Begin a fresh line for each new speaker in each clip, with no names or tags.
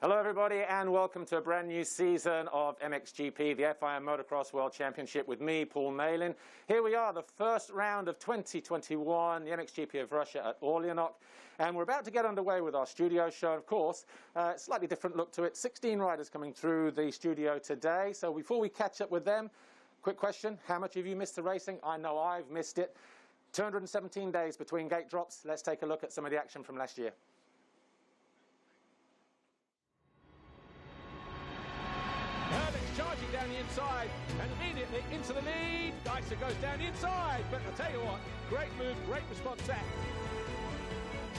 Hello everybody and welcome to a brand new season of MXGP, the FIM Motocross World Championship with me, Paul Malin. Here we are, the first round of 2021, the MXGP of Russia at Orleanoc. And we're about to get underway with our studio show, of course. Slightly different look to it. 16 riders coming through the studio today. So before we catch up with them, quick question, how much of you missed the racing? I know I've missed it. 217 days between gate drops. Let's take a look at some of the action from last year.
Charging down the inside and immediately into the lead. Geiser goes down the inside, but I'll tell you what, great move, great response there.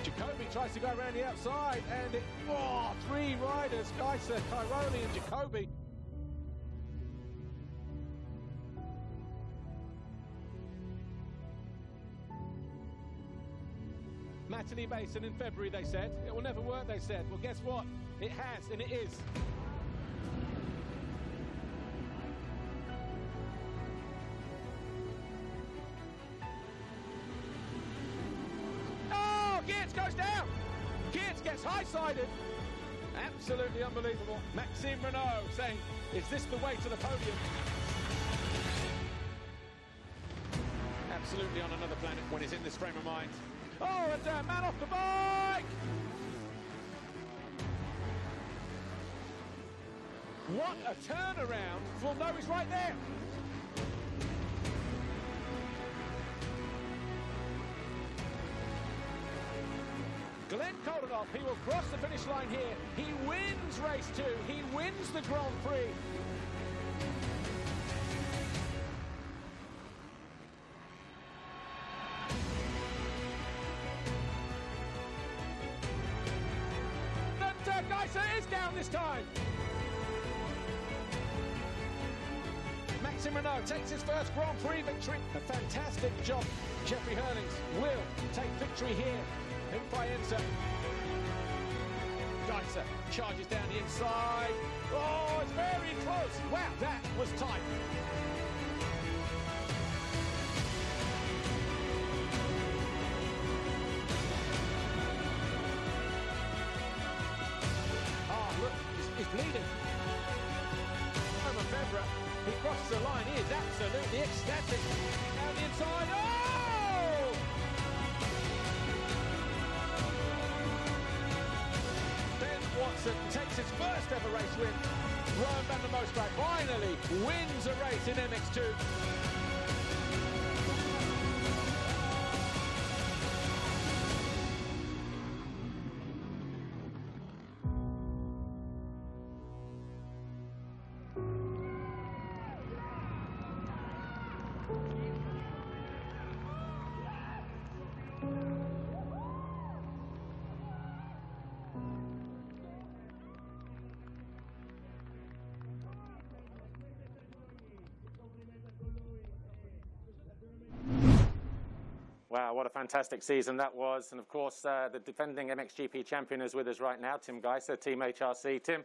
Jacoby tries to go around the outside and three riders, Geiser, Cairoli and Jacoby. Matterley Basin in February, they said. It will never work, they said. Well, guess what? It has, and it is. Goes down. Geertz gets high-sided. Absolutely unbelievable. Maxime Renault saying, is this the way to the podium? Absolutely on another planet when he's in this frame of mind. Oh, and man off the bike! What a turnaround. We'll know he's right there. Glenn Koldenhoff, he will cross the finish line here. He wins race 2. He wins the Grand Prix. But Geiser is down this time. Maxime Renault takes his first Grand Prix victory. A fantastic job. Jeffrey Hurlings will take victory here in Faenza. Geiser charges down the inside. Oh, it's very close. Wow, that was tight. Oh, look, he's bleeding. February, he crosses the line. He is absolutely ecstatic. Down the inside. Oh! Watson takes his first ever race win. Rowan van der Moosdijk finally wins a race in MX2.
Wow, what a fantastic season that was. And of course, the defending MXGP champion is with us right now, Tim Geiser, Team HRC. Tim,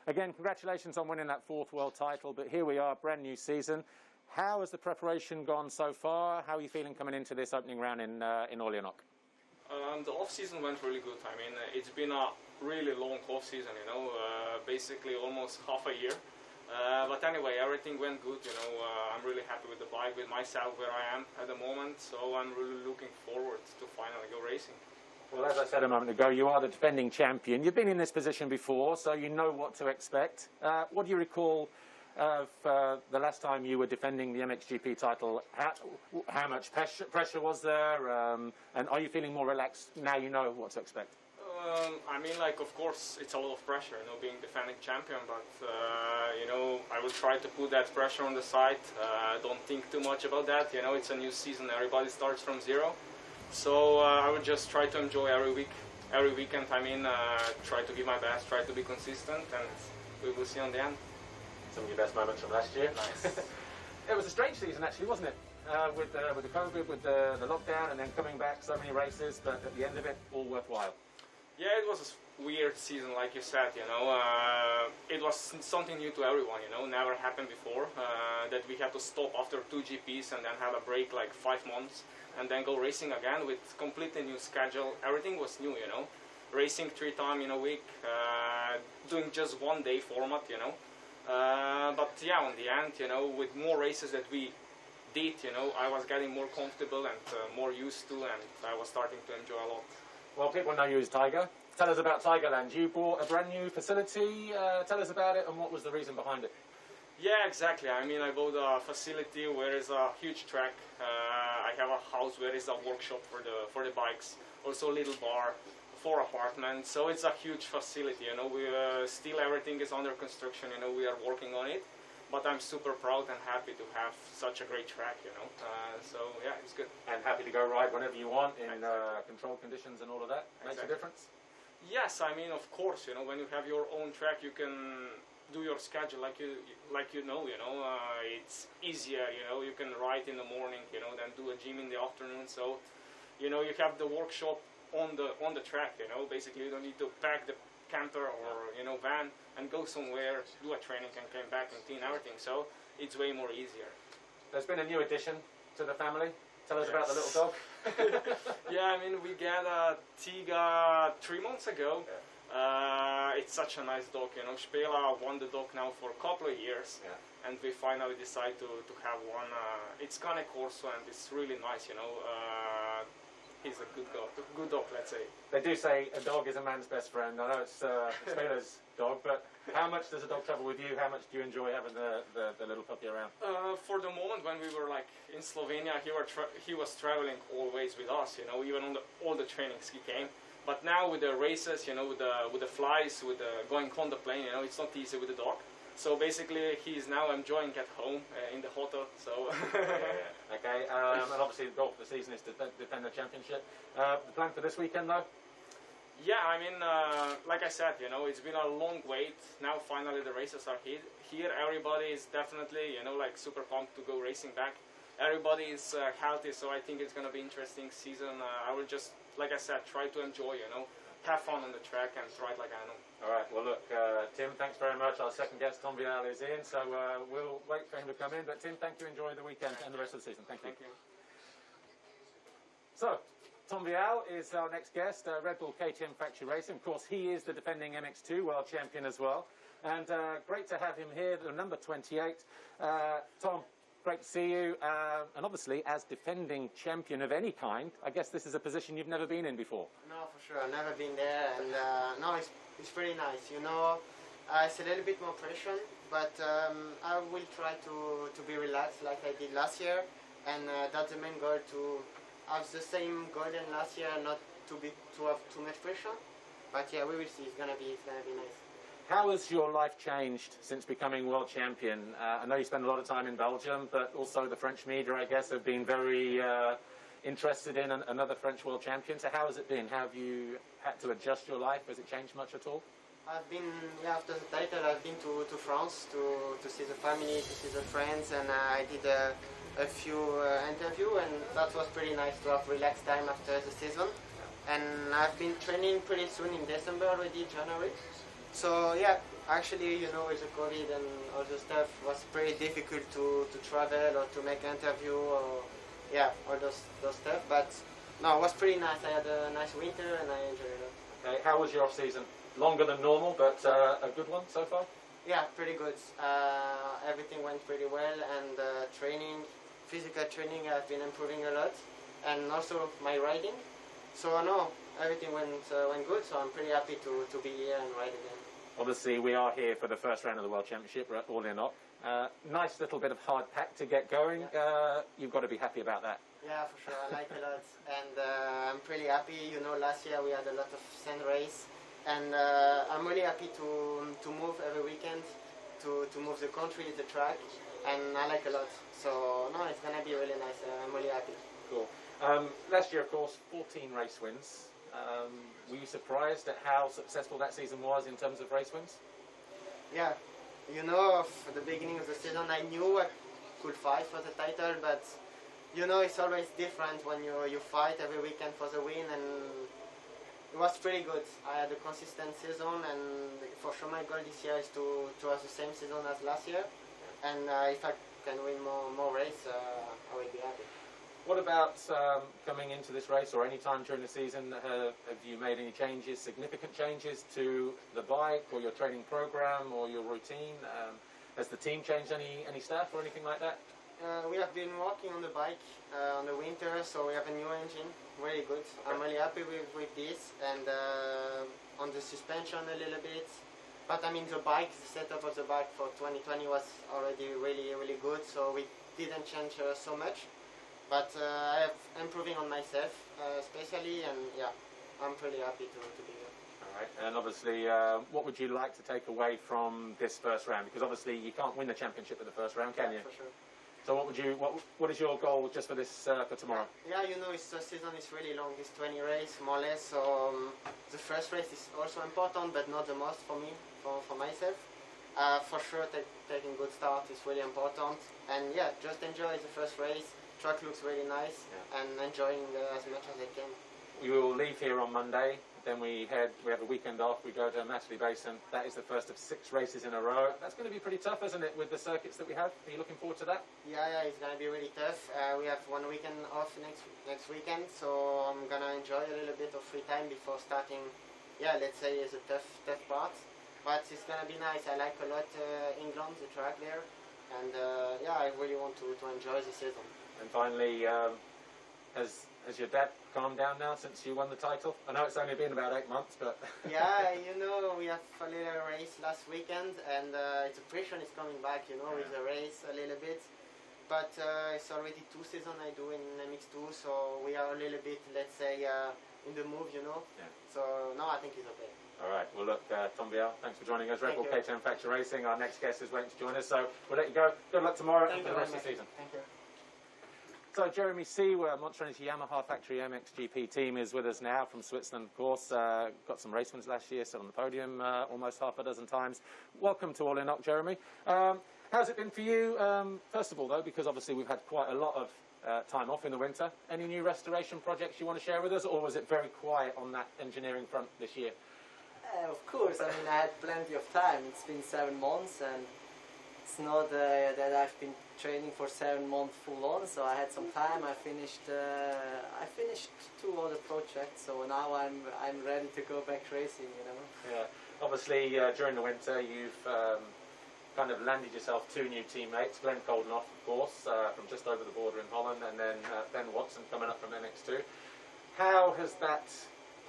again, congratulations on winning that 4th world title. But here we are, brand new season. How has the preparation gone so far? How are you feeling coming into this opening round in Orleanoc?
The off-season went really good. I mean, it's been a really long off-season, you know, basically almost half a year. But anyway, everything went good, you know. I'm really happy with the bike, with myself where I am at the moment, so I'm really looking forward to finally go racing.
Well, as I said a moment ago, you are the defending champion. You've been in this position before, so you know what to expect. What do you recall of the last time you were defending the MXGP title? How much pressure was there, and are you feeling more relaxed now you know what to expect?
I mean, like, of course, it's a lot of pressure, you know, being defending champion, but, you know, I will try to put that pressure on the side. Don't think too much about that, you know, it's a new season, everybody starts from zero. So I would just try to enjoy every weekend, I mean, try to give my best, try to be consistent, and we will see on the end.
Some of your best moments from last year.
Nice.
It was a strange season, actually, wasn't it? With the COVID, with the lockdown, and then coming back, so many races, but at the end of it, all worthwhile.
Yeah, it was a weird season, like you said, you know. It was something new to everyone, you know, never happened before, that we had to stop after 2 GPs and then have a break like 5 months and then go racing again with completely new schedule. Everything was new, you know. Racing 3 times in a week, doing just 1 day format, you know. But yeah, on the end, you know, with more races that we did, you know, I was getting more comfortable and more used to, and I was starting to enjoy a lot.
Well, people know you as Tiger. Tell us about Tigerland. You bought a brand new facility. Tell us about it and what was the reason behind it.
Yeah, exactly. I mean, I bought a facility where is a huge track. I have a house where is a workshop for the bikes. Also a little bar, 4 apartments. So it's a huge facility. You know, we still everything is under construction. You know, we are working on it. But I'm super proud and happy to have such a great track. You know, so yeah, it's good.
And happy to go ride whenever you want in controlled conditions and all of that. Makes a difference.
Yes, I mean, of course. You know, when you have your own track, you can do your schedule like you know, it's easier, you know, you can ride in the morning, you know, then do a gym in the afternoon. So, you know, you have the workshop on the track, you know, basically you don't need to pack the camper or, you know, van and go somewhere, do a training and come back and clean everything. So it's way more easier.
There's been a new addition to the family. Tell us about the little dog.
Yeah, I mean, we got a Tiga 3 months ago. It's such a nice dog, you know. Spela won the dog now for a couple of years, and we finally decided to have one. It's Cane Corso, and it's really nice, you know. He's a good dog, let's say.
They do say a dog is a man's best friend. I know it's Spela's dog, but how much does a dog travel with you? How much do you enjoy having the little puppy around?
For the moment, when we were like in Slovenia, he was traveling always with us, you know. Even on all the trainings he came. But now with the races, you know, with the flies, with going on the plane, you know, it's not easy with the dog. So basically, he's now enjoying at home in the hotel. So.
Okay, and obviously the goal for the season is to defend the championship. The plan for this weekend, though?
Yeah, I mean, like I said, you know, it's been a long wait. Now finally the races are here. Everybody is definitely, you know, like super pumped to go racing back. Everybody is healthy, so I think it's going to be interesting season. I will just, like I said, try to enjoy, you know, have fun on the track and ride like I know.
All right, well, look, Tim, thanks very much. Our second guest, Tom Vial, is in, so we'll wait for him to come in. But, Tim, thank you. Enjoy the weekend and the rest of the season. Thank you.
Thank you.
So, Tom Vial is our next guest, Red Bull KTM Factory Racing. Of course, he is the defending MX2 world champion as well. And great to have him here, the number 28. Tom, great to see you. And obviously, as defending champion of any kind, I guess this is a position you've never been in before.
No, for sure. I've never been there. And no, it's pretty nice. You know, it's a little bit more pressure, but I will try to be relaxed like I did last year. And that's the main goal, to have the same goal than last year, not to have too much pressure. But yeah, we will see. It's gonna be nice.
How has your life changed since becoming world champion? I know you spend a lot of time in Belgium, but also the French media, I guess, have been very interested in another French world champion. So how has it been? Have you had to adjust your life? Has it changed much at all?
I've been, after the title, I've been to France to see the family, to see the friends, and I did a few interviews, and that was pretty nice to have relaxed time after the season. And I've been training pretty soon in December already, January. So yeah, actually, you know, with the COVID and all the stuff, it was pretty difficult to travel or to make an interview or yeah, all those stuff. But no, it was pretty nice. I had a nice winter and I enjoyed it.
Okay, how was your off season? Longer than normal, but a good one so far?
Yeah, pretty good. Everything went pretty well, and physical training, I've been improving a lot, and also my riding. So no, everything went good. So I'm pretty happy to be here and ride again.
Obviously, we are here for the first round of the World Championship, all or not. Nice little bit of hard pack to get going. You've got to be happy about that.
Yeah, for sure. I like a lot, and I'm pretty happy. You know, last year we had a lot of sand race, and I'm really happy to move every weekend, to move the country, the track, and I like a lot. So no, it's gonna be really nice. I'm really happy.
Cool. Last year, of course, 14 race wins. Were you surprised at how successful that season was in terms of race wins?
Yeah, you know, at the beginning of the season, I knew I could fight for the title, but you know, it's always different when you fight every weekend for the win, and it was pretty good. I had a consistent season, and for sure my goal this year is to have the same season as last year, and if I can win more race, I will be happy.
What about coming into this race or any time during the season? Have you made any changes, significant changes to the bike or your training program or your routine? Has the team changed any staff or anything like that?
We have been working on the bike on the winter, so we have a new engine, really good. Okay. I'm really happy with this, and on the suspension a little bit. But I mean, the setup of the bike for 2020 was already really good, so we didn't change so much. But I am improving on myself, especially, and yeah, I'm pretty happy to be here.
All right, and obviously, what would you like to take away from this first round? Because obviously, you can't win the championship in the first round, can you?
For sure.
So what is your goal just for this for tomorrow?
Yeah, you know, the season is really long. It's 20 races, more or less. So the first race is also important, but not the most for me, for myself. For sure, taking good start is really important. And yeah, just enjoy the first race. Track looks really nice, and enjoying as much as I can.
We will leave here on Monday. Then we have a weekend off. We go to Matterley Basin. That is the first of 6 races in a row. That's going to be pretty tough, isn't it, with the circuits that we have? Are you looking forward to that?
Yeah, it's going to be really tough. We have 1 weekend off next weekend, so I'm going to enjoy a little bit of free time before starting. Yeah, let's say it's a tough part, but it's going to be nice. I like a lot England, the track there, and yeah, I really want to enjoy the season.
And finally, has your dad calmed down now since you won the title? I know it's only been about 8 months, but...
Yeah, you know, we have a little race last weekend, and the pressure is coming back, you know, with the race a little bit. But it's already 2 seasons I do in MX2, so we are a little bit, let's say, in the move, you know. Yeah. So, no, I think it's okay.
All right. Well, look, Tom Vial, thanks for joining us. Red Bull K10 Factory Racing. Our next guest is waiting to join us, so we'll let you go. Good luck tomorrow and for the rest of the season.
Thank you.
So Jeremy Seawer, Monster Energy Yamaha Factory MXGP team, is with us now from Switzerland, of course. Got some race wins last year, still on the podium almost half a dozen times. Welcome to All In Knock, Jeremy. How's it been for you? First of all, though, because obviously we've had quite a lot of time off in the winter. Any new restoration projects you want to share with us, or was it very quiet on that engineering front this year?
Of course, I mean, I had plenty of time. It's been 7 months, and it's not that I've been training for 7 months full on, so I had some time. I finished 2 other projects, so now I'm ready to go back racing, you know.
Yeah, obviously during the winter you've kind of landed yourself 2 new teammates, Glenn Koldenoff, of course, from just over the border in Holland, and then Ben Watson coming up from MX2. How has that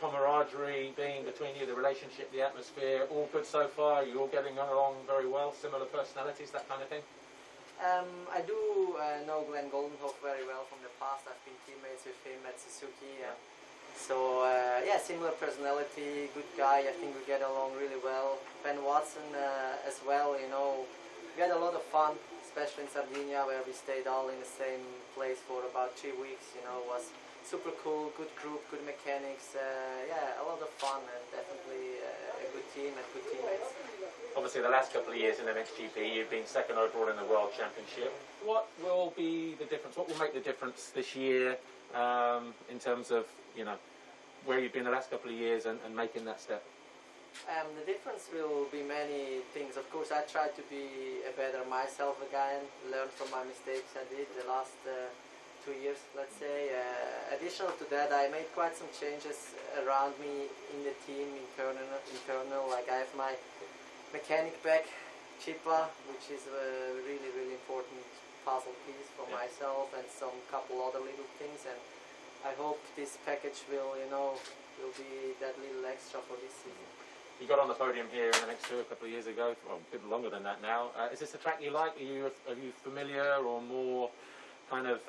camaraderie been between you, the relationship, the atmosphere, all good so far? You're all getting along very well, similar personalities, that kind of thing?
I do know Glenn Koldenoff very well from the past. I've been teammates with him at Suzuki. So, yeah, similar personality, good guy. I think we get along really well. Ben Watson as well, you know. We had a lot of fun, especially in Sardinia, where we stayed all in the same place for about 3 weeks, you know. It was super cool, good group, good mechanics. Yeah, a lot of fun, and definitely a good team and good teammates.
Obviously, the last couple of years in MXGP, you've been 2nd overall in the World Championship. What will be the difference? What will make the difference this year in terms of, you know, where you've been the last couple of years and making that step?
The difference will be many things. Of course, I try to be a better myself again, learn from my mistakes I did the last 2 years, let's say. Additional to that, I made quite some changes around me in the team, internal. Like I have my mechanic back, Chipa, which is a really important puzzle piece for myself, and some couple other little things. And I hope this package will, you know, will be that little extra for this season.
You got on the podium here in MX2 a couple of years ago, well, a bit longer than that now. Is this a track you like? Are you familiar, or more kind of,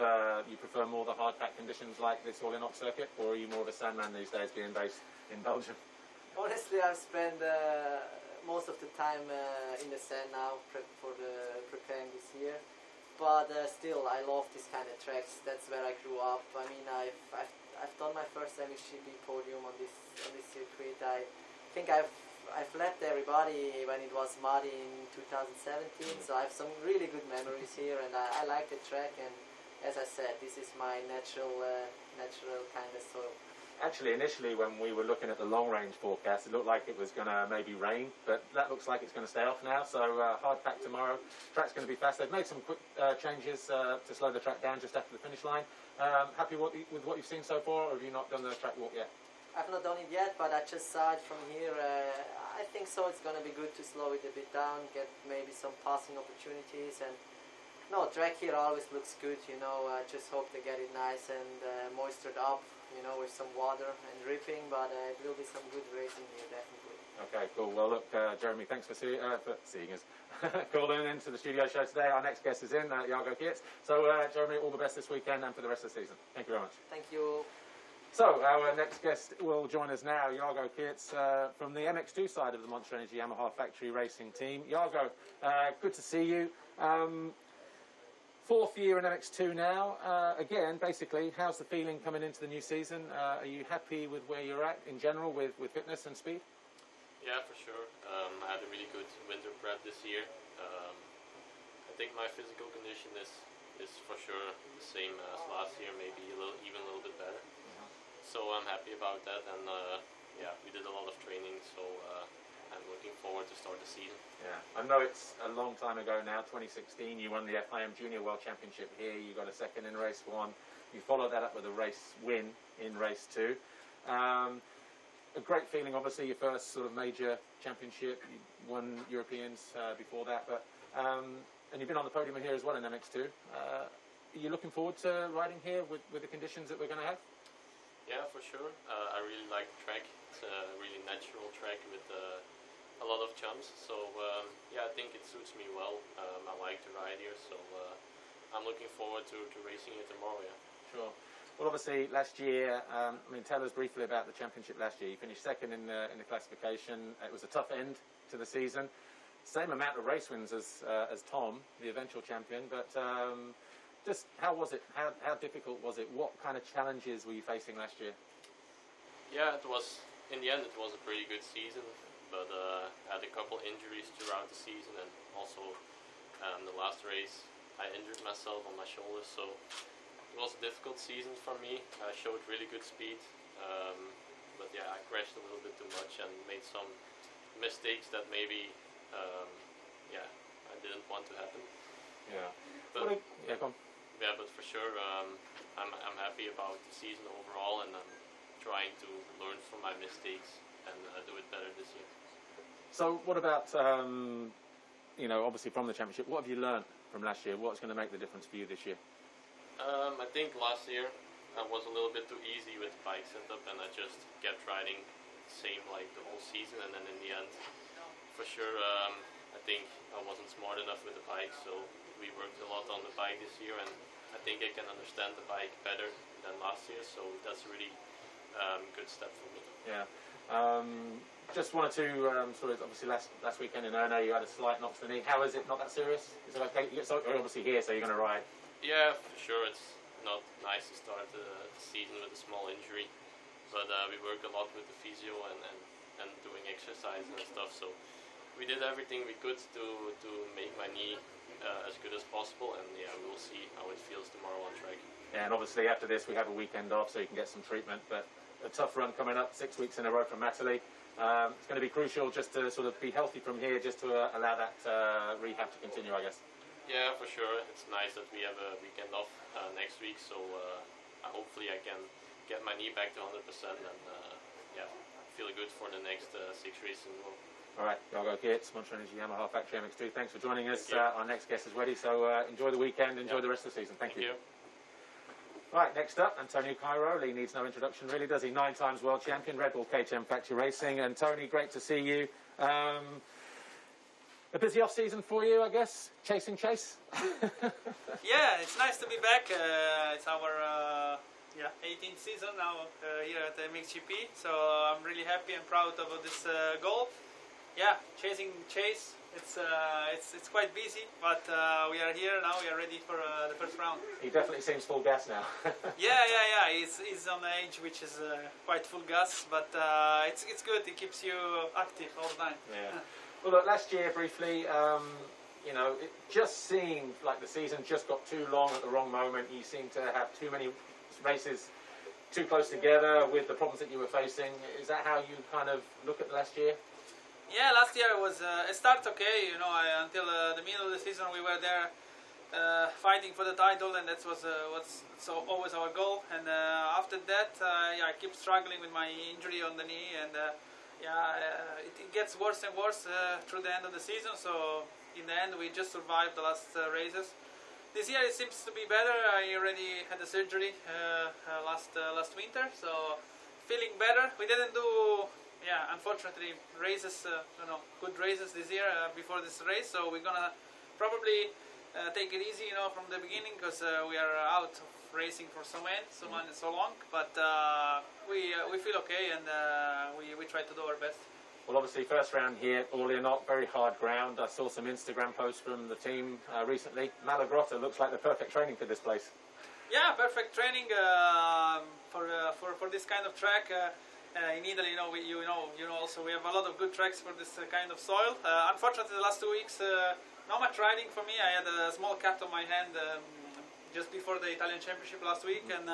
you prefer more the hard pack conditions like this All In Knock circuit, or are you more of a sandman these days, being based in Belgium?
Honestly, I've spent most of the time in the sand now, preparing this year. But still, I love this kind of tracks. That's where I grew up. I mean, I've done my first MXGP podium on this circuit. I think I've left everybody when it was muddy in 2017. So I have some really good memories here, and I like the track. And as I said, this is my natural kind of soil.
actually, initially when we were looking at the long-range forecast, it looked like it was going to maybe rain, but that looks like it's going to stay off now. So hard pack tomorrow. Track's going to be fast. They've made some quick changes to slow the track down just after the finish line. Happy with what you've seen so far, or have you not done the track walk yet?
I've not done it yet, but I just saw it from here. I think so. It's going to be good to slow it a bit down, get maybe some passing opportunities. And no, track here always looks good. You know, I just hope to get it nice and moistured up. You know, with some water and dripping, but it will be some good racing here, definitely.
Okay, cool. Well, look, Jeremy, thanks for seeing us. Calling into the studio show today. Our next guest is in, Jorge Prado. So, Jeremy, all the best this weekend and for the rest of the season. Thank you very much.
Thank you.
So, our next guest will join us now, Jorge Prado, from the MX2 side of the Monster Energy Yamaha factory racing team. Jorge, good to see you. Fourth year in MX2 now. Again, basically, how's the feeling coming into the new season? Are you happy with where you're at in general with fitness and speed?
Yeah, for sure. I had a really good winter prep this year. I think my physical condition is for sure the same as last year, maybe even a little bit better. So I'm happy about that, and yeah, we did a lot of training, so I'm looking forward to start the season.
Yeah, I know it's a long time ago now, 2016, you won the FIM Junior World Championship here, you got a second in race 1, you followed that up with a race win in race 2. A great feeling, obviously, your first sort of major championship, you won Europeans before that, but and you've been on the podium here as well in MX2. Are you looking forward to riding here with the conditions that we're going to have?
Yeah, for sure. I really like the track. It's a really natural track with a lot of jumps. So yeah, I think it suits me well. I like to ride here, so I'm looking forward to racing here tomorrow. Yeah. Sure.
Well, obviously, last year, I mean, tell us briefly about the championship last year. You finished second in the classification. It was a tough end to the season. Same amount of race wins as Tom, the eventual champion, but just how was it? How difficult was it? What kind of challenges were you facing last year?
Yeah, it was. In the end, it was a pretty good season, but I had a couple injuries throughout the season, and also the last race, I injured myself on my shoulder, so it was a difficult season for me. I showed really good speed, but yeah, I crashed a little bit too much and made some mistakes that maybe, yeah, I didn't want to happen.
Yeah.
But
yeah, come on.
Yeah, but for sure, I'm happy about the season overall, and I'm trying to learn from my mistakes and do it better this year.
So, what about you know, obviously from the championship, what have you learned from last year? What's going to make the difference for you this year?
I think last year I was a little bit too easy with the bike setup, and I just kept riding the same like the whole season, and then in the end, for sure, I think I wasn't smart enough with the bike, so we worked a lot on the bike this year, and I think I can understand the bike better than last year, so that's a really good step for me.
Yeah. Just wanted to sort of, obviously last weekend in Ono you had a slight knock to the knee. How is it? Not that serious? Is it okay? You're obviously here, so you're going to ride.
Yeah, for sure. It's not nice to start the season with a small injury, but we work a lot with the physio and doing exercise and stuff. So we did everything we could to make my knee as good as possible, and yeah, we'll see how it feels tomorrow on track. Yeah, and obviously after this we have a weekend off, so you can get some treatment. But a tough run coming up, 6 weeks in a row from Monticelli. It's going to be crucial just to sort of be healthy from here, just to allow that rehab to continue, I guess. Yeah, for sure. It's nice that we have a weekend off next week, so hopefully I can get my knee back to 100% and yeah, feel good for the next 6 races in a row.
All right, Jorge Prado, Monster Energy Yamaha Factory MX2. Thanks for joining us. Our next guest is ready, so enjoy the weekend, enjoy the rest of the season. Thank you. Right, next up, Antonio Cairoli needs no introduction, really, does he? 9 times world champion, Red Bull KTM Factory Racing. And Tony, great to see you. A busy off-season for you, I guess? Chasing Chase?
Yeah, it's nice to be back. It's our 18th season now here at MXGP, so I'm really happy and proud about this goal. Yeah, chasing Chase. It's quite busy, but we are here now. We are ready for the first round.
He definitely seems full gas now.
Yeah. He's on the age which is quite full gas, but it's good. It keeps you active all the time.
Yeah. Well, look, last year briefly, you know, it just seemed like the season just got too long at the wrong moment. You seemed to have too many races too close together with the problems that you were facing. Is that how you kind of look at the last year?
Yeah, last year was it started okay. You know, until the middle of the season we were there fighting for the title, and that was always our goal. And after that, yeah, I keep struggling with my injury on the knee, and it gets worse and worse through the end of the season. So in the end, we just survived the last races. This year it seems to be better. I already had the surgery last winter, so feeling better. We didn't do, unfortunately, races, good races this year before this race. So we're gonna probably take it easy, from the beginning, because we are out of racing for so long. But we feel okay, and we try to do our best.
Well, obviously, first round here at Orléans, very hard ground. I saw some Instagram posts from the team recently. Malagrotta looks like the perfect training for this place. Yeah,
perfect training for this kind of track. In Italy, also we have a lot of good tracks for this kind of soil. Unfortunately, the last 2 weeks, not much riding for me. I had a small cut on my hand just before the Italian Championship last week, and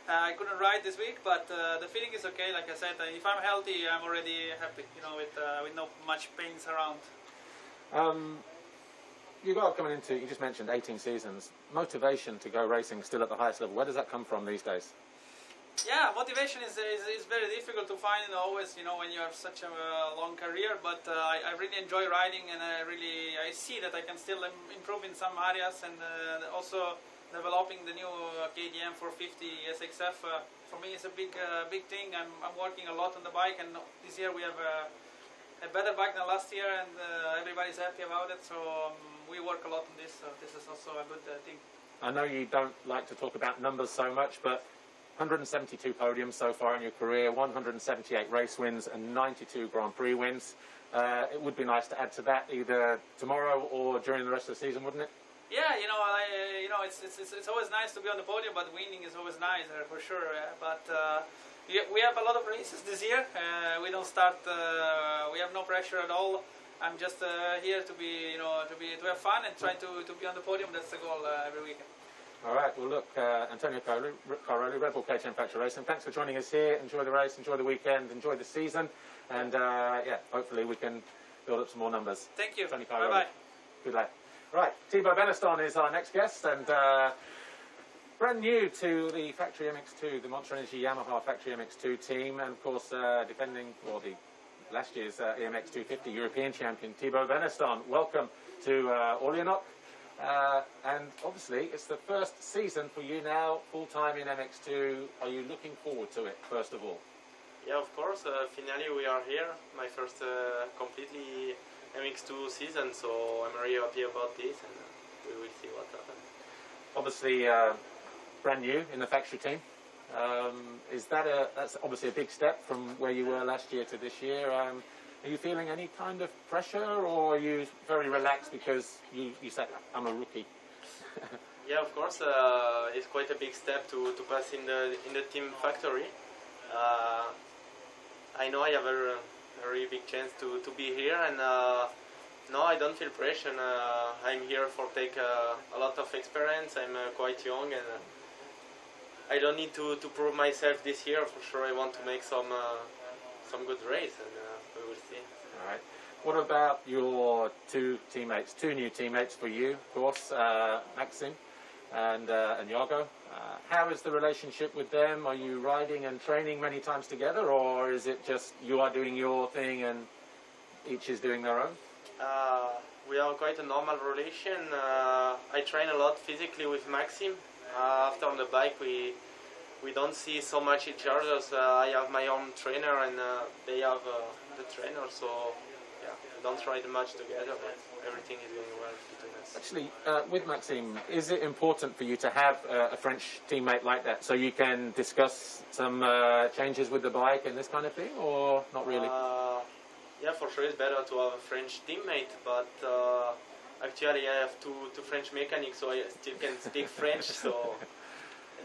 I couldn't ride this week, but the feeling is okay. Like I said, if I'm healthy, I'm already happy, with no much pains around.
You got coming into, you just mentioned 18 seasons. Motivation to go racing still at the highest level. Where does that come from these days?
Yeah, motivation is very difficult to find always, when you have such a long career. But I really enjoy riding, and I see that I can still improve in some areas, and also developing the new KTM 450 SXF for me is a big thing. I'm working a lot on the bike, and this year we have a better bike than last year, and everybody's happy about it. So we work a lot on this. So this is also a good thing.
I know you don't like to talk about numbers so much, but 172 podiums so far in your career, 178 race wins, and 92 Grand Prix wins. It would be nice to add to that either tomorrow or during the rest of the season, wouldn't it?
Yeah, it's always nice to be on the podium, but winning is always nice for sure. But we have a lot of races this year. We don't start. We have no pressure at all. I'm just here to be, to have fun and try to be on the podium. That's the goal every weekend.
All right. Well, look, Antonio Caroli, Red Bull KTM Factory Racing. Thanks for joining us here. Enjoy the race. Enjoy the weekend. Enjoy the season. And hopefully we can build up some more numbers.
Thank you.
Bye
bye.
Good luck. Right, Thibaut Beneston is our next guest, and brand new to the Factory MX2, the Monster Energy Yamaha Factory MX2 team, and of course defending, the last year's EMX 250 European champion, Thibaut Beneston. Welcome to Orléans, and obviously it's the first season for you now, full-time in MX2. Are you looking forward to it, first of all?
Yeah, of course. Finally we are here, my first completely MX2 season, so I'm very happy about this, and we will see what happens.
Obviously, brand new in the factory team. That's obviously a big step from where you were last year to this year. Are you feeling any kind of pressure, or are you very relaxed because you said, I'm a rookie?
Yeah, of course, it's quite a big step to pass in the team factory. I know I have a very big chance to be here, and no, I don't feel pressure. I'm here for take a lot of experience. I'm quite young, and I don't need to prove myself this year. For sure, I want to make some good race, and we will see.
All right. What about your two new teammates for you, of course, Maxim and Jorge? How is the relationship with them? Are you riding and training many times together, or is it just you are doing your thing and each is doing their own?
We have quite a normal relation. I train a lot physically with Maxim. After on the bike, we don't see so much each other. I have my own trainer, and they have the trainer. So yeah, we don't ride much together, but everything is going well between us.
Actually, with Maxime, is it important for you to have a French teammate like that so you can discuss some changes with the bike and this kind of thing, or not really?
Yeah, for sure it's better to have a French teammate, but actually I have two French mechanics, so I still can speak French, so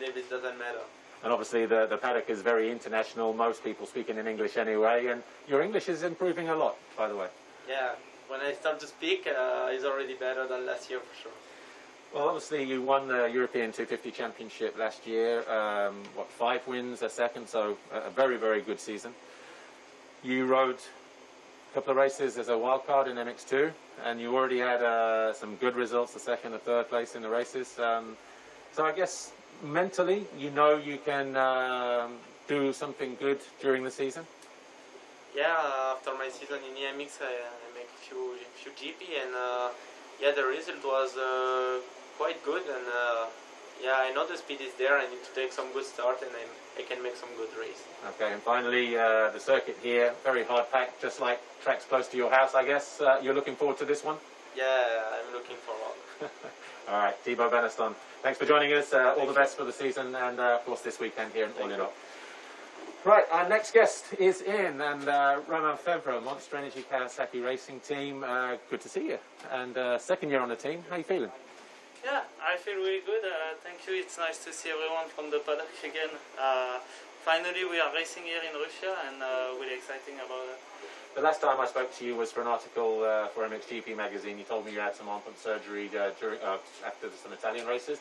it doesn't matter.
And obviously the paddock is very international, most people speaking in English anyway, and your English is improving a lot, by the way.
Yeah. When I start to speak, it's already better than last year, for sure.
Well, obviously you won the European 250 Championship last year. 5 wins, a second, so a very, very good season. You rode a couple of races as a wild card in MX2, and you already had some good results, the second and third place in the races. So I guess mentally, you know you can do something good during the season?
Yeah, after my season in EMX, I make a few GP, and yeah, the result was quite good, and yeah, I know the speed is there. I need to take some good start, and I can make some good race. Okay,
and finally, the circuit here, very hard packed, just like tracks close to your house, I guess. You're looking forward to this one?
Yeah, I'm looking forward.
All right, Thibaut Beneston, thanks for joining us. All the best for the season, and of course this weekend here in Orléans. Right, our next guest is in, and Romain Fevre, Monster Energy Kawasaki Racing Team. Good to see you, and second year on the team. How are you feeling?
Yeah, I feel really good. Thank you. It's nice to see everyone from the paddock again. Finally, we are racing here in Russia, and really exciting about it.
The last time I spoke to you was for an article for MXGP magazine. You told me you had some armpit surgery after some Italian races.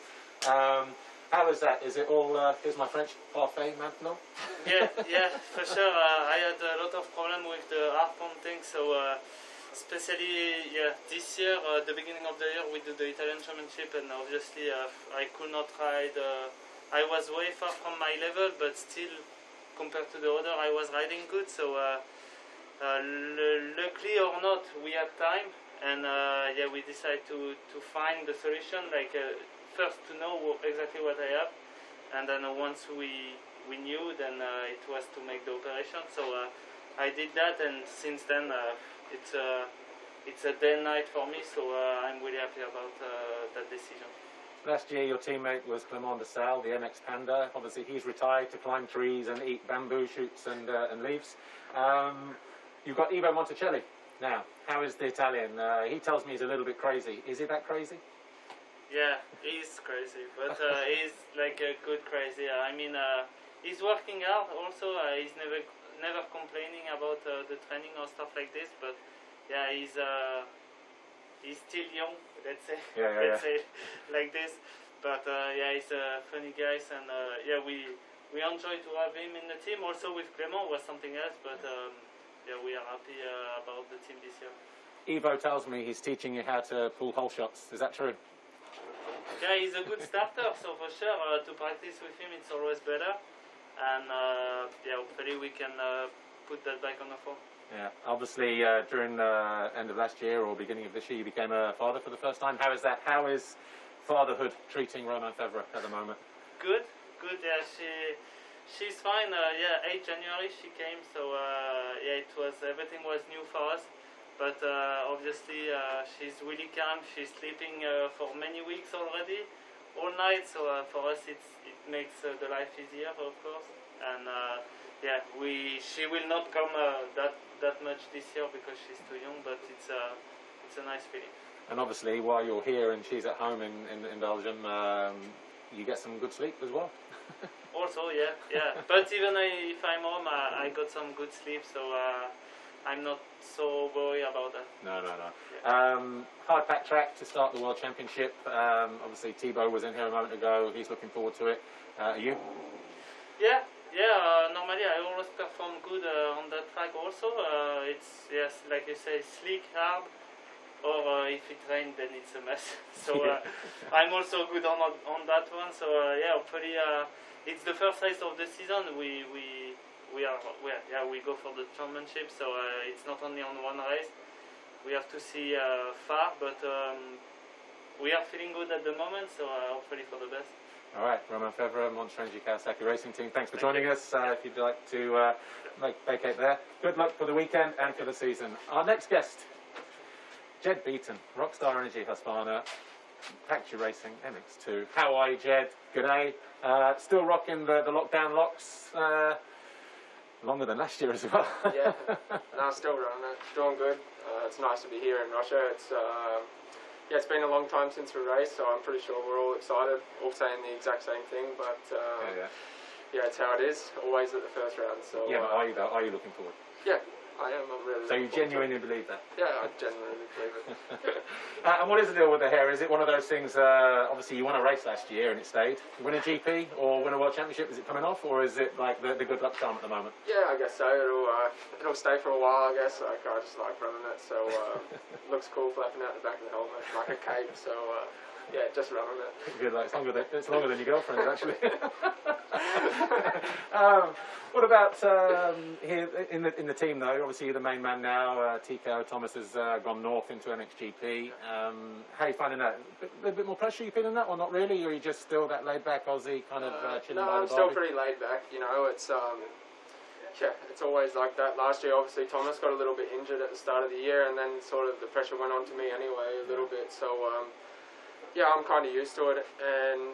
How is that? Is it all, here's my French, parfait maintenant?
Yeah, for sure. I had a lot of problem with the harpoon thing, so especially this year, the beginning of the year, we did the Italian Championship, and obviously I could not ride. I was way far from my level, but still, compared to the other, I was riding good. So luckily or not, we had time, and yeah, we decided to find the solution. Like. First to know exactly what I have, and then once we knew, then it was to make the operation. So I did that, and since then it's a day and night for me. So I'm really happy about that decision.
Last year your teammate was Clément de Salle, the MX Panda. Obviously he's retired to climb trees and eat bamboo shoots and leaves. You've got Evo Monticelli now. How is the Italian? He tells me he's a little bit crazy. Is he that crazy?
Yeah, he's crazy, but he's like a good crazy. I mean, he's working hard also. He's never complaining about the training or stuff like this. But yeah, he's still young. Let's say, let's say like this. But yeah, he's a funny guy, and yeah, we enjoy to have him in the team. Also with Clément was something else, but yeah, we are happy about the team this year.
Evo tells me he's teaching you how to pull hole shots. Is that true?
Yeah, he's a good starter, so for sure to practice with him it's always better, and yeah, hopefully we can put that back on the form.
Yeah, obviously during the end of last year or beginning of this year you became a father for the first time. How is that? How is fatherhood treating Romain Fevre at the moment?
Good. Yeah, she's fine. Yeah, 8 January she came, so yeah, everything was new for us. But obviously she's really calm. She's sleeping for many weeks already, all night. So for us it makes the life easier, of course. And yeah, she will not come that much this year because she's too young. But it's a nice feeling.
And obviously, while you're here and she's at home in Belgium, you get some good sleep as well.
Also, yeah. But even if I'm home, I got some good sleep. So. I'm not so worried about that.
No. Yeah. Hard pack track to start the World Championship. Obviously, Thibaut was in here a moment ago. He's looking forward to it. Are you?
Yeah. Normally, I always perform good on that track. Also, it's like you say, sleek, hard. Or if it rains, then it's a mess. So I'm also good on that one. So yeah, hopefully, it's the first race of the season. We go for the championship, so it's not only on one race. We have to see far, but we are feeling good at the moment, so hopefully for the best.
All right, Romain Fevre, Monster Energy Kawasaki Racing Team, thanks for joining us. If you'd like to vacate there, good luck for the weekend and for the season. Our next guest, Jed Beaton, Rockstar Energy Husqvarna, Factory Racing, MX2. How are you, Jed? G'day. Still rocking the lockdown locks. Longer than last year as well.
Yeah, no, still running it. Doing good. It's nice to be here in Russia. It's yeah, it's been a long time since we raced, so I'm pretty sure we're all excited, all saying the exact same thing. But yeah, it's how it is. Always at the first round. So
yeah, but are you looking forward?
Yeah, I am. I'm really.
So you genuinely believe that?
Yeah, I genuinely believe it.
And what is the deal with the hair? Is it one of those things, obviously you won a race last year and it stayed. Win a GP or win a World Championship, is it coming off, or is it like the good luck charm at the moment?
Yeah, I guess so. It'll stay for a while, I guess. Like, I just like running it, so looks cool flapping out the back of the helmet like a cape, so yeah, just running it.
Good luck. It's longer than your girlfriend's, actually. What about here in the team, though? Obviously, you're the main man now. Tico Thomas has gone north into MXGP. How are you finding that? A bit more pressure you feeling that, or not really? Or are you just still that laid-back Aussie kind of chilling by the
I'm still pretty laid back. You know, it's yeah, it's always like that. Last year, obviously, Thomas got a little bit injured at the start of the year, and then sort of the pressure went on to me anyway a little bit. So yeah, I'm kind of used to it, and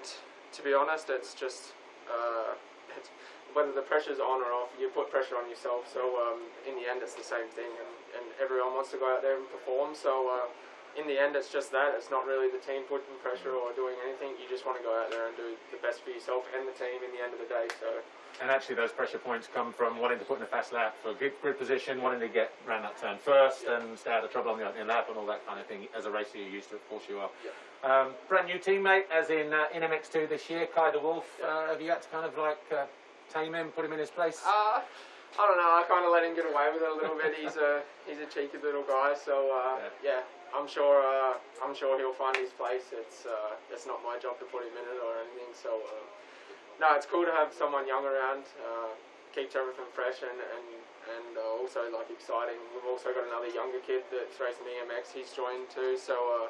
to be honest, it's just it's, whether the pressure's on or off, you put pressure on yourself. So in the end, it's the same thing, and everyone wants to go out there and perform. So in the end, it's just that. It's not really the team putting pressure or doing anything. You just want to go out there and do the best for yourself and the team in the end of the day. So.
And actually, those pressure points come from wanting to put in a fast lap for a good grid position, wanting to get around that turn first, and stay out of trouble on the opening lap and all that kind of thing. As a racer, you're used to it, of course you are. Yeah. Brand new teammate, as in MX2 this year, Kai de Wolf. Have you had to kind of like tame him, put him in his place?
I don't know. I kind of let him get away with it a little bit. He's a cheeky little guy, so yeah. I'm sure he'll find his place. It's not my job to put him in it or anything. So no, it's cool to have someone young around. Keeps everything fresh and also like exciting. We've also got another younger kid that's racing EMX. He's joined too. So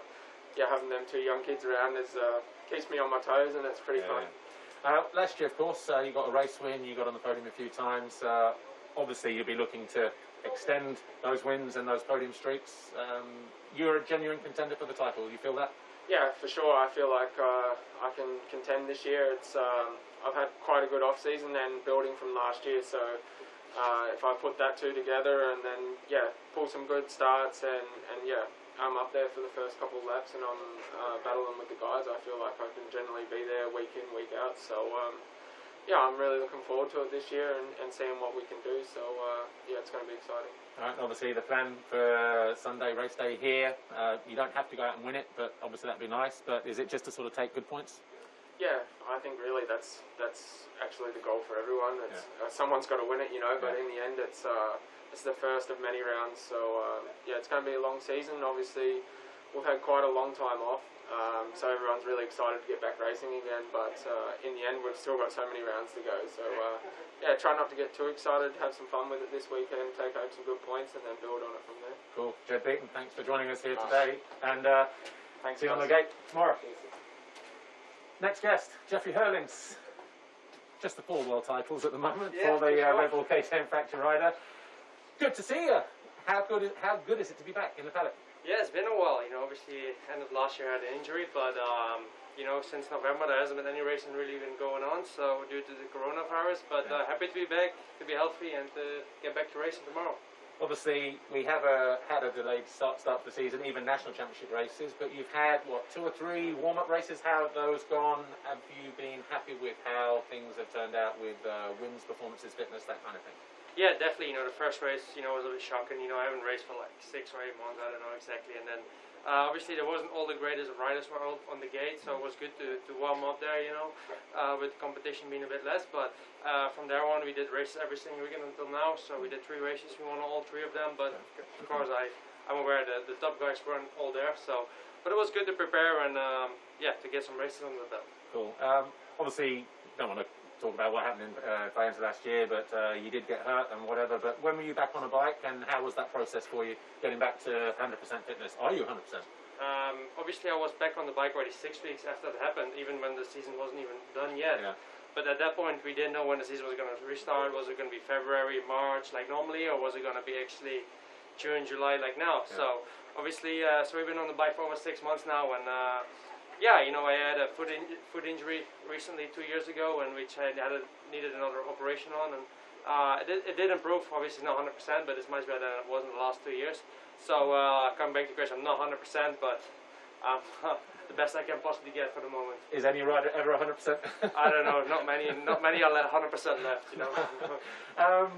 yeah, having them two young kids around keeps me on my toes, and it's pretty fun.
Last year, of course, you got a race win. You got on the podium a few times. Obviously, you'll be looking to extend those wins and those podium streaks. You're a genuine contender for the title. You feel that?
Yeah, for sure. I feel like I can contend this year. It's I've had quite a good off season and building from last year. So if I put that two together and then pull some good starts and yeah, I'm up there for the first couple of laps and I'm battling with the guys, I feel like I can generally be there week in, week out. So yeah, I'm really looking forward to it this year and seeing what we can do. So yeah, it's going to be exciting.
All right, obviously the plan for Sunday race day here, you don't have to go out and win it, but obviously that'd be nice. But is it just to sort of take good points? Yeah,
I think really that's actually the goal for everyone. It's, someone's got to win it, you know. But in the end, it's the first of many rounds. So yeah, it's going to be a long season. Obviously, we've had quite a long time off. So everyone's really excited to get back racing again, but in the end we've still got so many rounds to go. So yeah, try not to get too excited, have some fun with it this weekend, take home some good points and then build on it from there.
Cool. Jed Beaton, thanks for joining us here today, and
thanks,
see you on the gate tomorrow. Next guest, Jeffrey Hurlings. Just the 4 world titles at the moment for the Red Bull K10 Fraction Rider. Good to see you. How good is it to be back in the paddock?
Yeah, it's been a while, you know, obviously end of last year I had an injury, but you know, since November there hasn't been any racing really been going on, so due to the coronavirus, but happy to be back, to be healthy and to get back to racing tomorrow.
Obviously, we have had a delayed start to the season, even national championship races, but you've had, what, 2 or 3 warm-up races? How have those gone? Have you been happy with how things have turned out with wins, performances, fitness, that kind of thing?
Yeah, definitely. You know, the first race, you know, was a bit shocking. You know, I haven't raced for like 6 or 8 months. I don't know exactly. And then, obviously, there wasn't all the greatest of riders were all on the gate, so it was good to warm up there. You know, with competition being a bit less. But from there on, we did races every single weekend until now. So we did 3 races. We won all 3 of them. But of course, I'm aware that the top guys weren't all there. So, but it was good to prepare and yeah, to get some races under the belt.
Cool. Obviously, don't want to talk about what happened in Vial last year, but you did get hurt and whatever. But when were you back on a bike, and how was that process for you, getting back to 100% fitness? Are you 100%?
Obviously, I was back on the bike already 6 weeks after that happened, even when the season wasn't even done yet.
Yeah.
But at that point, we didn't know when the season was going to restart. Was it going to be February, March, like normally, or was it going to be actually June, July, like now? Yeah. So obviously, so we've been on the bike for over 6 months now, and yeah, you know, I had a foot injury recently 2 years ago, and which I needed another operation on, and it did improve. Obviously not 100%, but it's much better than it was in the last 2 years. So coming back to question, I'm not 100%, but the best I can possibly get for the moment.
Is any rider ever 100%?
I don't know. Not many are 100% left. You know.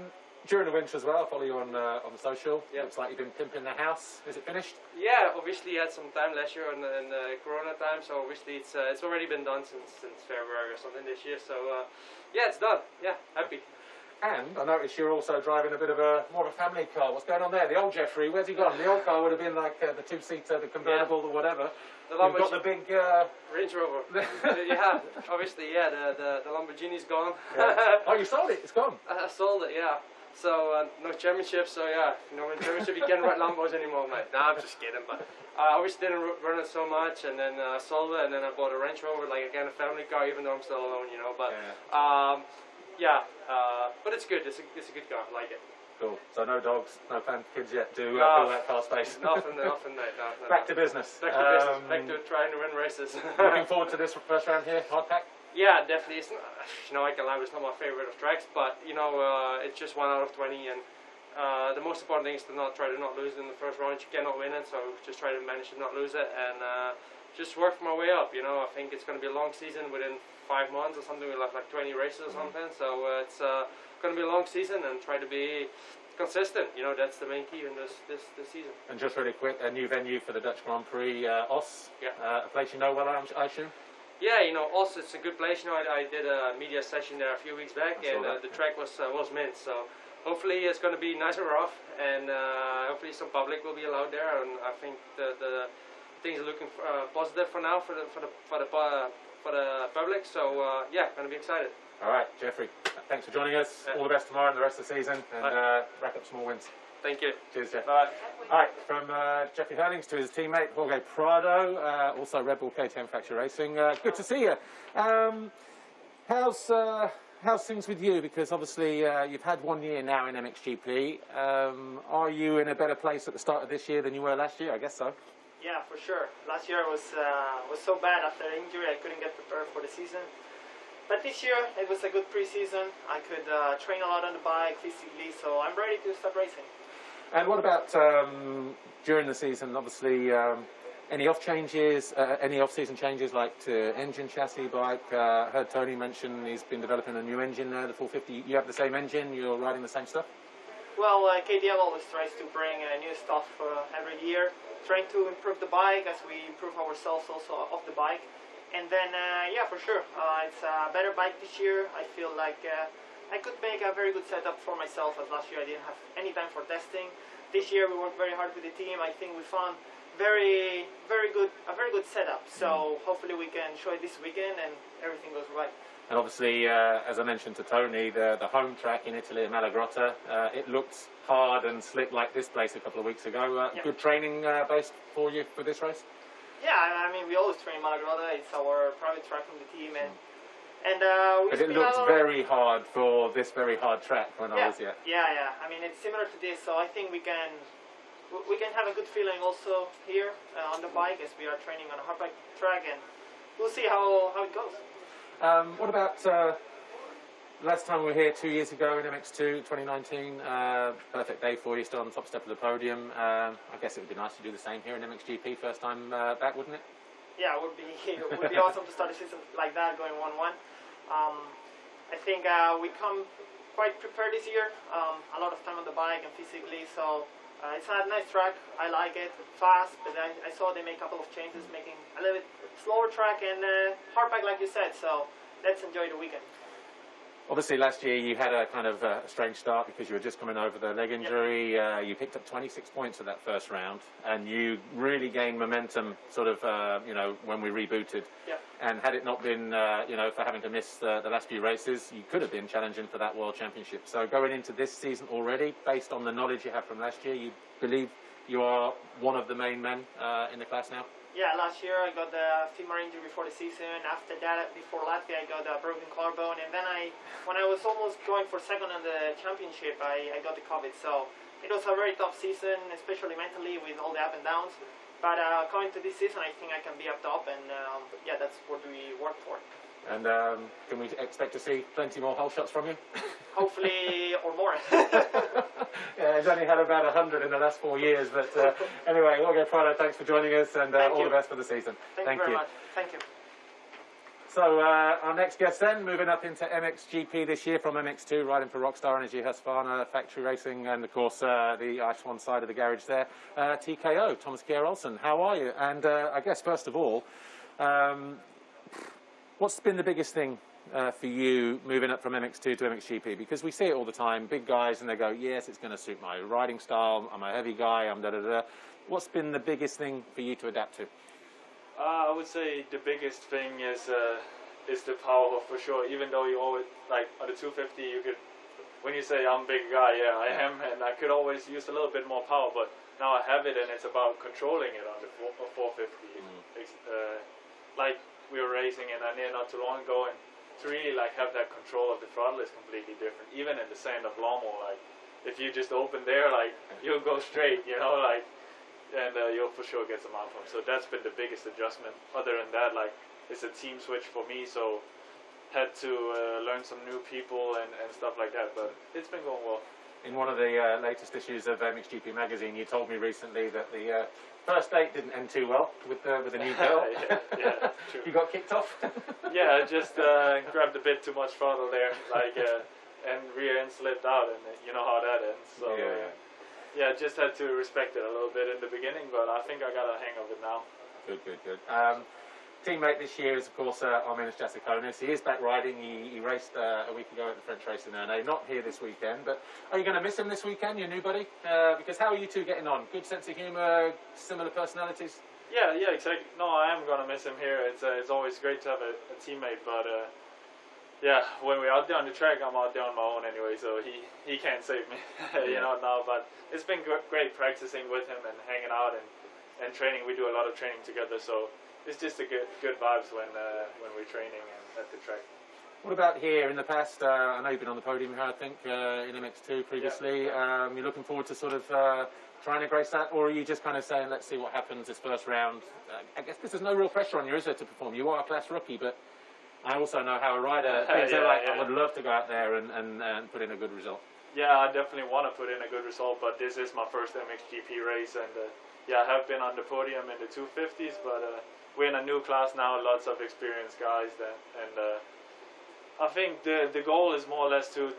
during the winter as well, I follow you on social.
Yeah.
Looks like you've been pimping the house. Is it finished?
Yeah, obviously had some time last year in the Corona time, so obviously it's already been done since February or something this year. So yeah, it's done. Yeah, happy.
And I noticed you're also driving a bit of more of a family car. What's going on there? The old Jeffrey, where's he gone? The old car would have been like the two-seater, the convertible or whatever. You've got the big...
Range Rover. Yeah, obviously, yeah, the Lamborghini's gone.
Yeah. Oh, you sold it? It's gone?
I sold it, yeah. So, no championship, so yeah, you know, in championship you can't ride Lambos anymore, mate. Nah, I'm just kidding, but I obviously didn't run it so much, and then I sold it, and then I bought a Range Rover, like again, a family car, even though I'm still alone, you know, but but it's good, it's a good car, I like it.
Cool. So no dogs, no planned kids yet to fill that car space.
Nothing, mate. No.
Back to business.
Back to business. Back to trying to win races.
Looking forward to this first round here, hard pack.
Yeah, definitely. It's not, you know, I can lie, it's not my favorite of tracks, but you know, it's just 1 out of 20, and the most important thing is to try to not lose in the first round. You cannot win it, so just try to manage to not lose it, and just work my way up. You know, I think it's going to be a long season. Within 5 months or something, we'll have like 20 races or something. So it's going to be a long season, and try to be consistent. You know, that's the main key in this season.
And just really quick, a new venue for the Dutch Grand Prix, Os.
Yeah.
A place you know well, I assume.
Yeah, you know, also it's a good place. You know, I did a media session there a few weeks back, and the track was mint. So hopefully it's going to be nice and rough, and hopefully some public will be allowed there. And I think the things are looking positive for now for the public. So yeah, going to be excited.
All right, Jeffrey, thanks for joining us. All the best tomorrow and the rest of the season, and rack up some more wins.
Thank you.
Cheers, Jeff.
Bye.
All right, from Jeffrey Hurlings to his teammate Jorge Prado, also Red Bull KTM Factory Racing. Good to see you. How's things with you? Because obviously you've had 1 year now in MXGP. Are you in a better place at the start of this year than you were last year? I guess so.
Yeah, for sure. Last year was so bad after the injury. I couldn't get prepared for the season. But this year it was a good pre-season. I could train a lot on the bike physically, so I'm ready to start racing.
And what about during the season? Obviously, any off-season changes like to engine, chassis, bike? Heard Tony mention he's been developing a new engine there, the 450. You have the same engine. You're riding the same stuff.
Well, KTM always tries to bring new stuff every year, trying to improve the bike as we improve ourselves also off the bike. And then, yeah, for sure, it's a better bike this year. I feel like I could make a very good setup for myself, as last year I didn't have any time for testing. This year we worked very hard with the team. I think we found a very good setup. So hopefully we can show it this weekend and everything goes right.
And obviously, as I mentioned to Tony, the home track in Italy at Malagrotta, it looked hard and slick like this place a couple of weeks ago. Good training base for you for this race?
Yeah, I mean, we always train Malagrotta. It's our private track from the team, and
because it looked very hard for this very hard track when I was here.
Yeah. I mean, it's similar to this, so I think we can have a good feeling also here on the bike as we are training on a hard bike track, and we'll see how it goes.
What about last time we were here 2 years ago in MX2 2019? Perfect day for you, still on the top step of the podium. I guess it would be nice to do the same here in MXGP first time back, wouldn't it?
Yeah, it would be awesome to start a season like that, going 1-1. I think we come quite prepared this year. A lot of time on the bike and physically, so it's a nice track. I like it, fast, but I saw they make a couple of changes, making a little bit slower track and hard bike, like you said. So let's enjoy the weekend.
Obviously, last year you had a kind of a strange start because you were just coming over the leg injury. You picked up 26 points at that first round, and you really gained momentum, sort of, you know, when we rebooted. And had it not been, you know, for having to miss the last few races, you could have been challenging for that World Championship. So going into this season already, based on the knowledge you have from last year, you believe you are one of the main men in the class now?
Yeah, last year I got the femur injury before the season. After that, before Latvia, I got a broken collarbone. And then when I was almost going for second in the championship, I got the COVID. So it was a very tough season, especially mentally with all the up and downs. But coming to this season, I think I can be up top. And yeah, that's what we work for.
And can we expect to see plenty more whole shots from you?
Hopefully, or more.
Yeah, he's only had about 100 in the last 4 years, but anyway, Jorge Prado, thanks for joining us, and all the best for the season.
Thank you very much. Thank you.
So our next guest then, moving up into MXGP this year from MX2, riding for Rockstar Energy Husqvarna Factory Racing, and of course the ice one side of the garage there, TKO, Thomas Kjær Olson. How are you? And I guess first of all, what's been the biggest thing for you moving up from MX2 to MXGP? Because we see it all the time, big guys, and they go, yes, it's going to suit my riding style, I'm a heavy guy, I'm da-da-da. What's been the biggest thing for you to adapt to?
I would say the biggest thing is the power for sure. Even though you always, like on the 250, you could, when you say I'm a big guy, yeah, I am, and I could always use a little bit more power, but now I have it, and it's about controlling it on the 450. Like we were racing in Anier not too long ago, and to really like have that control of the throttle is completely different. Even in the sand of Lomo, like if you just open there, like you'll go straight, you know, like. And you'll for sure get some outcome. So that's been the biggest adjustment. Other than that, like it's a team switch for me, so had to learn some new people and stuff like that. But it's been going well.
In one of the latest issues of MXGP magazine, you told me recently that the first date didn't end too well with a new girl.
yeah, true.
You got kicked off?
Yeah, I just grabbed a bit too much throttle there, like and rear end slipped out, and you know how that ends. So. Yeah, just had to respect it a little bit in the beginning, but I think I got a hang of it now.
Good. Teammate this year is, of course, Arminas Jasikonis. He is back riding. He raced a week ago at the French race in Ernée. Not here this weekend, but are you going to miss him this weekend, your new buddy? Because how are you two getting on? Good sense of humour, similar personalities?
Yeah, exactly. No, I am going to miss him here. It's always great to have a teammate, but... yeah, when we're out there on the track, I'm out there on my own anyway, so he can't save me, you know, now. But it's been great practicing with him and hanging out and training. We do a lot of training together, so it's just a good vibes when we're training and at the track.
What about here in the past? I know you've been on the podium here, I think, in MX2 previously.
Yeah.
You're looking forward to sort of trying to grace that, or are you just kind of saying, let's see what happens this first round? I guess there's no real pressure on you, is there, to perform? You are a class rookie, but... I also know how a rider thinks. I would love to go out there and put in a good result.
Yeah, I definitely want to put in a good result, but this is my first MXGP race, and yeah, I have been on the podium in the 250s, but we're in a new class now, lots of experienced guys, and I think the goal is more or less to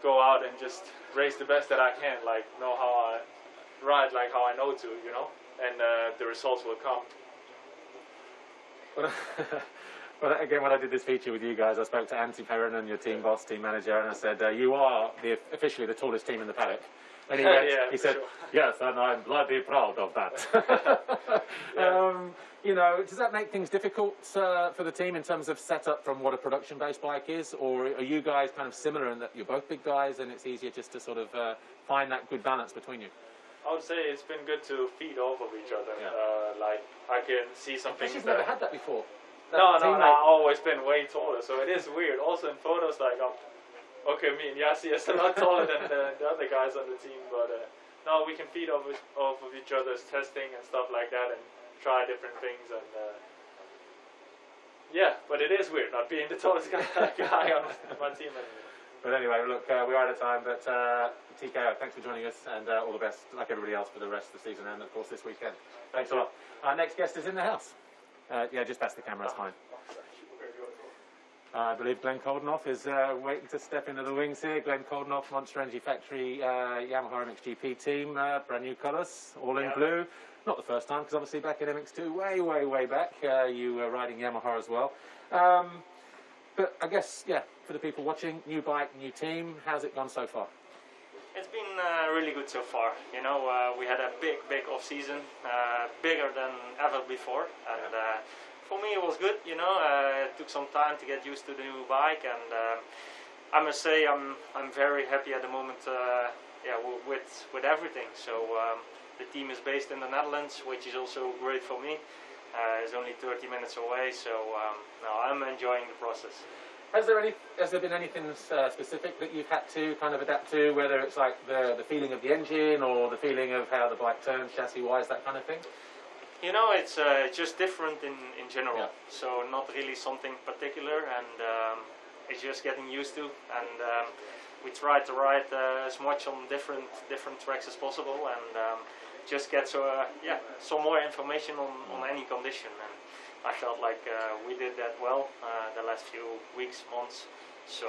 go out and just race the best that I can, like know how I ride, like how I know to, you know, and the results will come.
But again, when I did this feature with you guys, I spoke to Antti Perinen, your team boss, team manager, and I said, you are officially the tallest team in the paddock. And he said, yes, and I'm bloody proud of that. You know, does that make things difficult for the team in terms of setup from what a production-based bike is? Or are you guys kind of similar in that you're both big guys and it's easier just to sort of find that good balance between you?
I would say it's been good to feed off of each other. Yeah. Like, I can see some things.
She's never had that before.
No, I've always been way taller, so it is weird. Also in photos, like, okay, me and Yassi is a lot taller than the other guys on the team, but no, we can feed off of each other's testing and stuff like that and try different things, and yeah, but it is weird not being the tallest guy on my team anymore.
But anyway, look, we're out of time, but TKO, thanks for joining us, and all the best, like everybody else, for the rest of the season and, of course, this weekend. Thanks a lot. Our next guest is in the house. Yeah, just past the camera, it's fine. I believe Glenn Koldenoff is waiting to step into the wings here. Glenn Koldenoff, Monster Energy Factory, Yamaha MXGP team, brand new colours, all in blue. Not the first time, because obviously back in MX2, way back, you were riding Yamaha as well. But I guess, yeah, for the people watching, new bike, new team, how's it gone so far?
It's been really good so far. You know, we had a big off-season, bigger than ever before, and for me it was good. You know, it took some time to get used to the new bike, and I must say I'm very happy at the moment. Yeah, with everything. So the team is based in the Netherlands, which is also great for me. It's only 30 minutes away, so no, I'm enjoying the process.
Has there been anything specific that you've had to kind of adapt to, whether it's like the feeling of the engine or the feeling of how the bike turns chassis-wise, that kind of thing?
You know, it's just different in general, yeah. So not really something particular, and it's just getting used to, and we try to ride as much on different tracks as possible, and just get some more information on any condition. And I felt like we did that well the last few weeks, months. So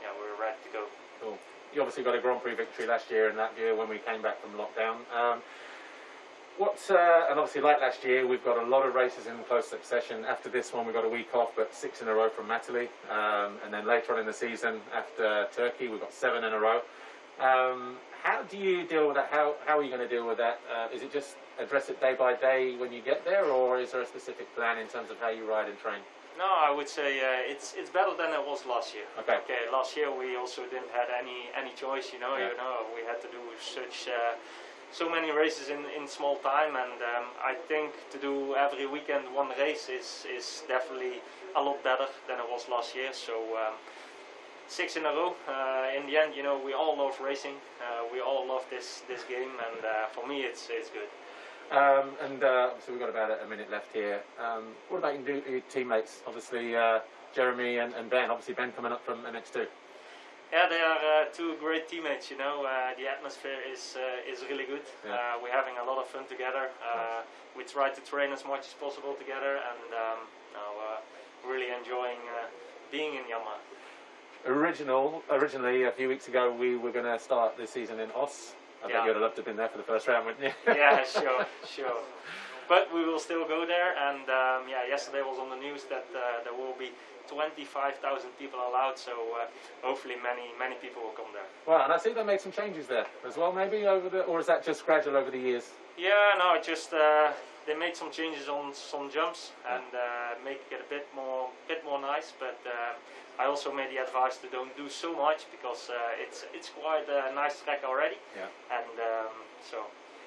yeah, we're ready to go.
Cool. You obviously got a Grand Prix victory last year in that year when we came back from lockdown. And obviously like last year, we've got a lot of races in close succession. After this one, we got a week off, but 6 in a row from Matterley. And then later on in the season, after Turkey, we've got 7 in a row. How do you deal with that? How are you going to deal with that? Is it just address it day by day when you get there, or is there a specific plan in terms of how you ride and train?
No, I would say it's better than it was last year.
Okay.
Last year we also didn't have any choice. You know, we had to do so many races in small time, and I think to do every weekend one race is definitely a lot better than it was last year. So 6 in a row. In the end, you know, we all love racing. We all love this game, and for me, it's good.
So we've got about a minute left here. What about your teammates? Obviously, Jeremy and Ben. Obviously, Ben coming up from MX2.
Yeah, they are 2 great teammates. You know, the atmosphere is really good.
Yeah.
We're having a lot of fun together. We try to train as much as possible together, and really enjoying being in Yamaha.
Originally, a few weeks ago, we were going to start this season in Os. I bet you'd have loved to have been there for the first round, wouldn't you?
Yeah, sure. But we will still go there, and yeah, yesterday was on the news that there will be 25,000 people allowed, so hopefully many people will come there.
Well, and I see they made some changes there as well, maybe or is that just gradual over the years?
Yeah, no, it just they made some changes on some jumps and make it a bit more nice. But I also made the advice to don't do so much because it's quite a nice track already.
Yeah.
And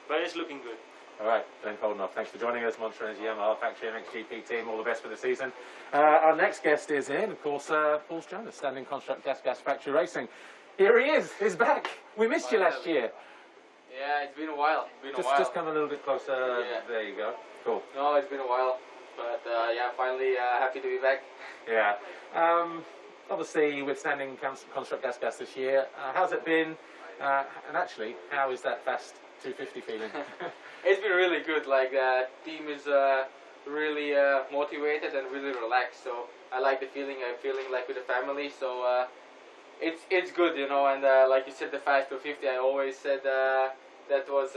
but it's looking good.
All right, Glenn Coldenhoff, thanks for joining us. Monster Energy Yamaha Factory MXGP team, all the best for the season. Our next guest is in, of course, Paul Jonas, standing construct gas factory racing. Here he is, he's back. We missed you last year.
Yeah, it's been a while.
Just come a little bit closer. Yeah. There you go. Cool.
No, it's been a while, but yeah, finally happy to be back.
Yeah. Obviously, with standing construct gas this year, how's it been? And actually, how is that fast 250 feeling?
It's been really good. Like the team is really motivated and really relaxed. So I like the feeling. I'm feeling like with the family. So it's good, you know. And like you said, the fast 250. I always said that was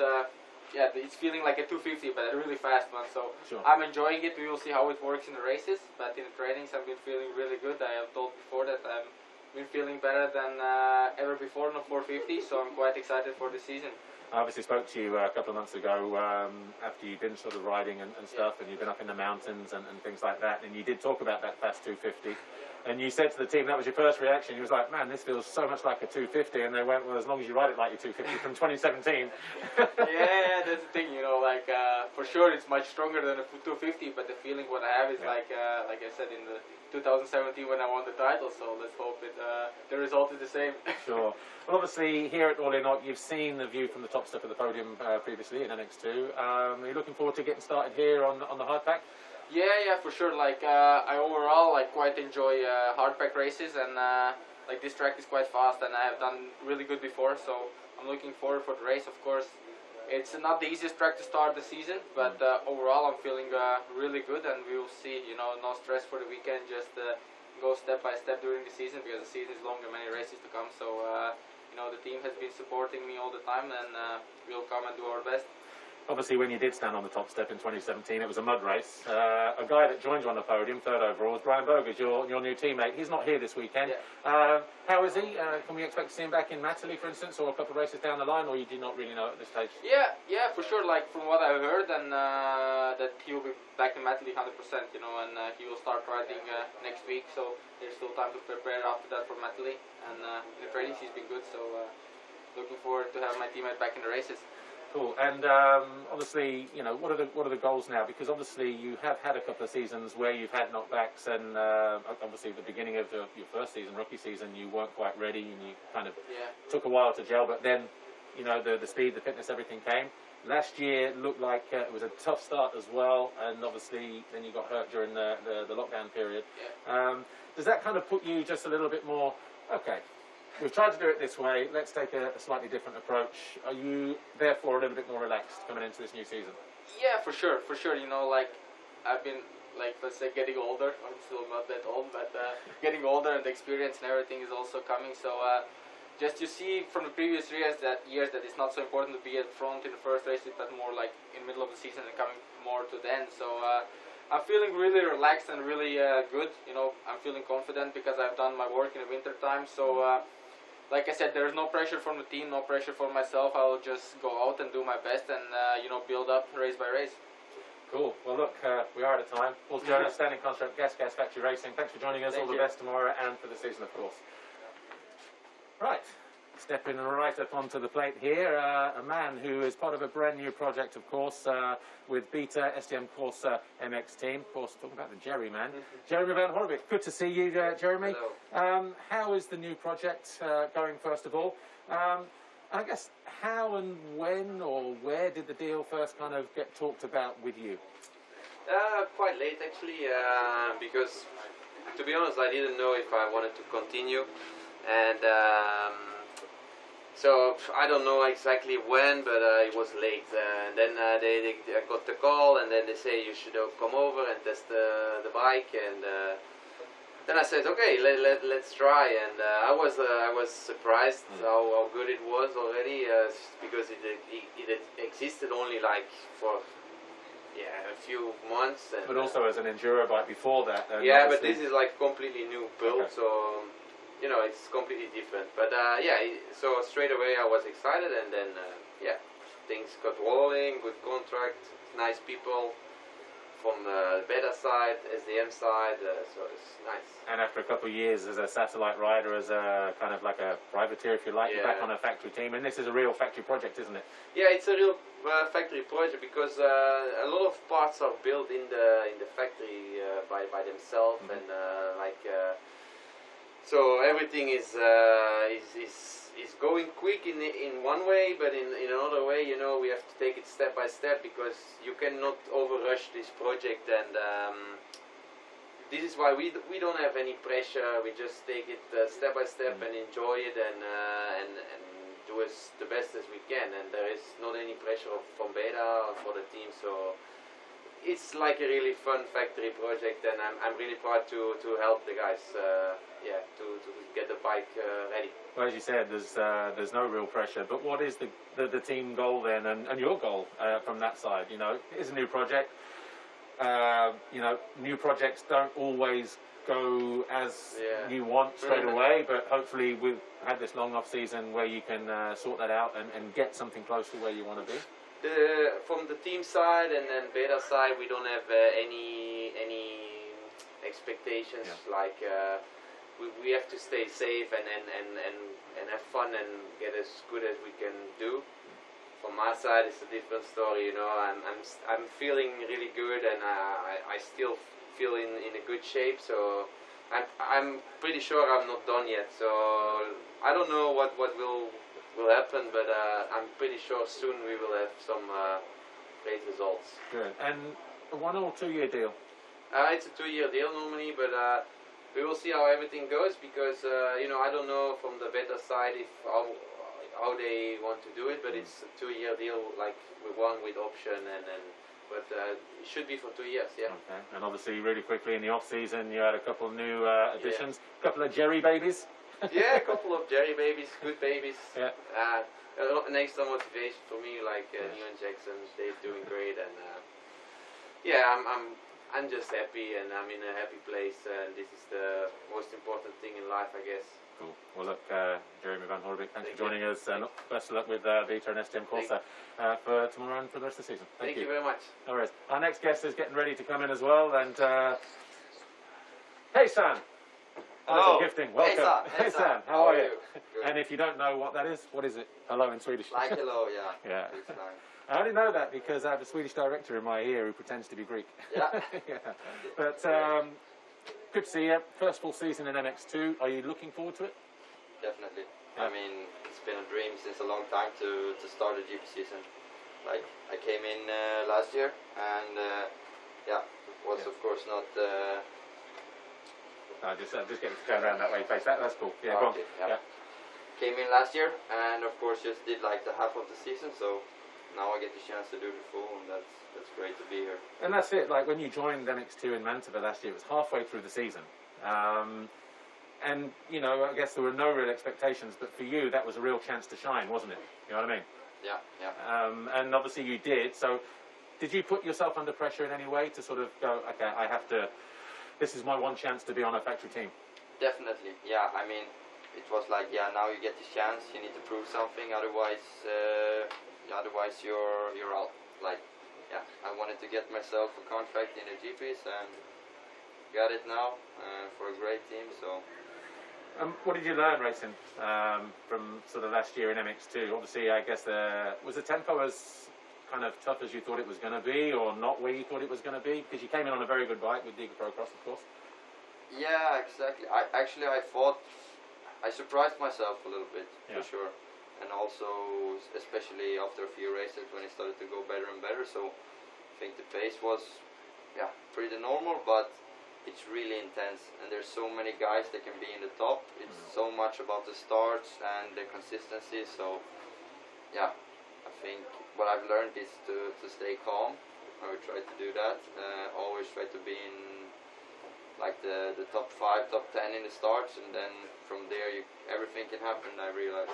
yeah, it's feeling like a 250, but a really fast one. So
sure.
I'm enjoying it. We will see how it works in the races. But in the trainings, I've been feeling really good. I have told before that I've been feeling better than ever before in the 450. So I'm quite excited for the season.
I obviously spoke to you a couple of months ago after you'd been sort of riding and stuff, and you've been up in the mountains and things like that, and you did talk about that fast 250, and you said to the team that was your first reaction. You was like, man, this feels so much like a 250, and they went, well, as long as you ride it like your 250 from 2017.
Yeah, that's the thing, you know, like for sure it's much stronger than a 250, but the feeling what I have is like I said in the 2017 when I won the title, so let's hope the result is the same.
Sure. Well, obviously here at All In All, you've seen the view from the top step of the podium previously in MX2. Are you looking forward to getting started here on the hardpack?
Yeah, for sure. Like I overall quite enjoy hardpack races, and like this track is quite fast, and I have done really good before, so I'm looking forward for the race. Of course, it's not the easiest track to start the season, but overall I'm feeling really good, and we will see. You know, no stress for the weekend. Just go step by step during the season because the season is long and many races to come. So you know, the team has been supporting me all the time, and we'll come and do our best.
Obviously, when you did stand on the top step in 2017, it was a mud race. A guy that joined you on the podium, third overall, was Brian Bogers, your new teammate. He's not here this weekend.
Yeah.
How is he? Can we expect to see him back in Matterley, for instance, or a couple of races down the line, or you do not really know at this stage?
Yeah, for sure. Like from what I heard, and that he will be back in Matterley 100%. You know, and he will start riding next week. So there's still time to prepare after that for Matterley. And in the trainings he's been good. So looking forward to have my teammate back in the races.
Cool. And obviously, you know, what are the goals now? Because obviously you have had a couple of seasons where you've had knockbacks, and obviously at the beginning of your first season, rookie season, you weren't quite ready, and you kind of took a while to gel. But then, you know, the speed, the fitness, everything came. Last year looked like it was a tough start as well, and obviously then you got hurt during the lockdown period. Does that kind of put you just a little bit more, okay, we've tried to do it this way, let's take a slightly different approach. Are you therefore a little bit more relaxed coming into this new season?
Yeah, for sure. You know, like I've been like let's say getting older. I'm still not that old, but getting older and the experience and everything is also coming. So just you see from the previous years that it's not so important to be at front in the first races, but more like in the middle of the season and coming more to the end. So I'm feeling really relaxed and really good. You know, I'm feeling confident because I've done my work in the winter time. So like I said, there's no pressure from the team, no pressure for myself. I will just go out and do my best and you know, build up race by race.
Cool. Well, look, we are out of time. Paul Jonas, standing contract, Gas Factory Racing. Thanks for joining us. All the best tomorrow and for the season, of course. Right. Stepping right up onto the plate here, a man who is part of a brand new project, of course, with Beta STM Corsa MX team. Of course, talking about the Jerry man. Jeremy Van Horvik, good to see you, Jeremy.
Hello.
How is the new project going, first of all? I guess how and when or where did the deal first kind of get talked about with you?
Quite late, actually, because, to be honest, I didn't know if I wanted to continue. And so I don't know exactly when, but it was late. And then I got the call, and then they say you should come over and test the bike. And then I said, okay, let's try. And I was surprised how good it was already, because it existed only like for a few months. And,
but also as an enduro bike before that.
Yeah, but this is like completely new build, okay. So. You know, it's completely different. But so straight away I was excited, and then things got rolling. Good contract, nice people from the Beta side, SDM side, so it's nice.
And after a couple of years as a satellite rider, as a kind of like a privateer, if you like, you're back on a factory team, and this is a real factory project, isn't it? Yeah,
it's a real factory project because a lot of parts are built in the factory by themselves, and so everything is going quick in one way, but in another way, you know, we have to take it step by step because you cannot overrush this project. And this is why we don't have any pressure. We just take it step by step and enjoy it and do the best as we can. And there is not any pressure from Beta or for the team. So it's like a really fun factory project, and I'm really proud to help the guys. To get the bike ready.
Well, as you said, there's no real pressure. But what is the team goal then, and your goal from that side? You know, it's a new project. You know, new projects don't always go as you want straight away. But hopefully, we've had this long off season where you can sort that out and get something close to where you want to be.
From the team side and then Beta side, we don't have any expectations like. We have to stay safe and have fun and get as good as we can do. From my side, it's a different story. You know, I'm feeling really good, and I still feel in a good shape. So I'm pretty sure I'm not done yet. So I don't know what will happen, but I'm pretty sure soon we will have some great results.
Good. And a 1 or 2 year deal?
It's a 2-year deal normally, but. We will see how everything goes because you know, I don't know from the Beta side if how they want to do it, but it's a 2-year deal, like one with option, but it should be for 2 years. Yeah.
Okay. And obviously, really quickly in the off season, you had a couple of new additions, a couple of Jerry babies.
Yeah, a couple of Jerry babies, good babies.
Yeah.
An extra motivation for me, like Neon Jackson, they're doing great, and I'm just happy, and I'm in a happy place, and this is the most important thing in life, I guess.
Cool. Well, look, Jeremy Van Horvik, thanks for joining us, and best of luck with Beta and STM Corsa for tomorrow and for the rest of the season.
Thank you very much.
No worries. Our next guest is getting ready to come in as well, and hey, Sam.
Hello.
Gifting. Welcome.
Hey,
Sam. How are you? And if you don't know what that is, what is it? Hello in Swedish.
Like hello, yeah.
Yeah. I only know that because I have a Swedish director in my ear who pretends to be Greek.
Yeah.
Yeah. But good to see you. First full season in MX2. Are you looking forward to it?
Definitely. Yeah. I mean, it's been a dream since a long time to start a GP season. Like, I came in last year, and it was of course not...
just get to turn around that way, face. That's cool. Yeah,
okay, yeah. Came in last year, and of course just did like the half of the season, so now I get the chance to do the full, and that's great to be here.
And that's it. Like when you joined MX2 in Mantova last year, it was halfway through the season. And, you know, I guess there were no real expectations, but for you, that was a real chance to shine, wasn't it? You know what I mean?
Yeah, yeah.
And obviously you did. So did you put yourself under pressure in any way to sort of go, okay, I have to, this is my one chance to be on a factory team?
Definitely, yeah. I mean, it was like, yeah, now you get this chance, you need to prove something, otherwise you're out. Like, yeah, I wanted to get myself a contract in the GPs, and got it now for a great team, so.
What did you learn racing from sort of last year in MX2? Obviously, I guess was the tempo as kind of tough as you thought it was going to be, or not where you thought it was going to be? Because you came in on a very good bike with the Evo Monticelli, of course.
Yeah, exactly. I thought I surprised myself a little bit, for sure, and also especially after a few races when it started to go better and better. So I think the pace was, yeah, pretty normal, but it's really intense, and there's so many guys that can be in the top. It's so much about the starts and the consistency. So yeah, I think what I've learned is to stay calm. I will try to do that. Always try to be in like the top 5, top 10 in the starts, and then from there everything can happen, I realized.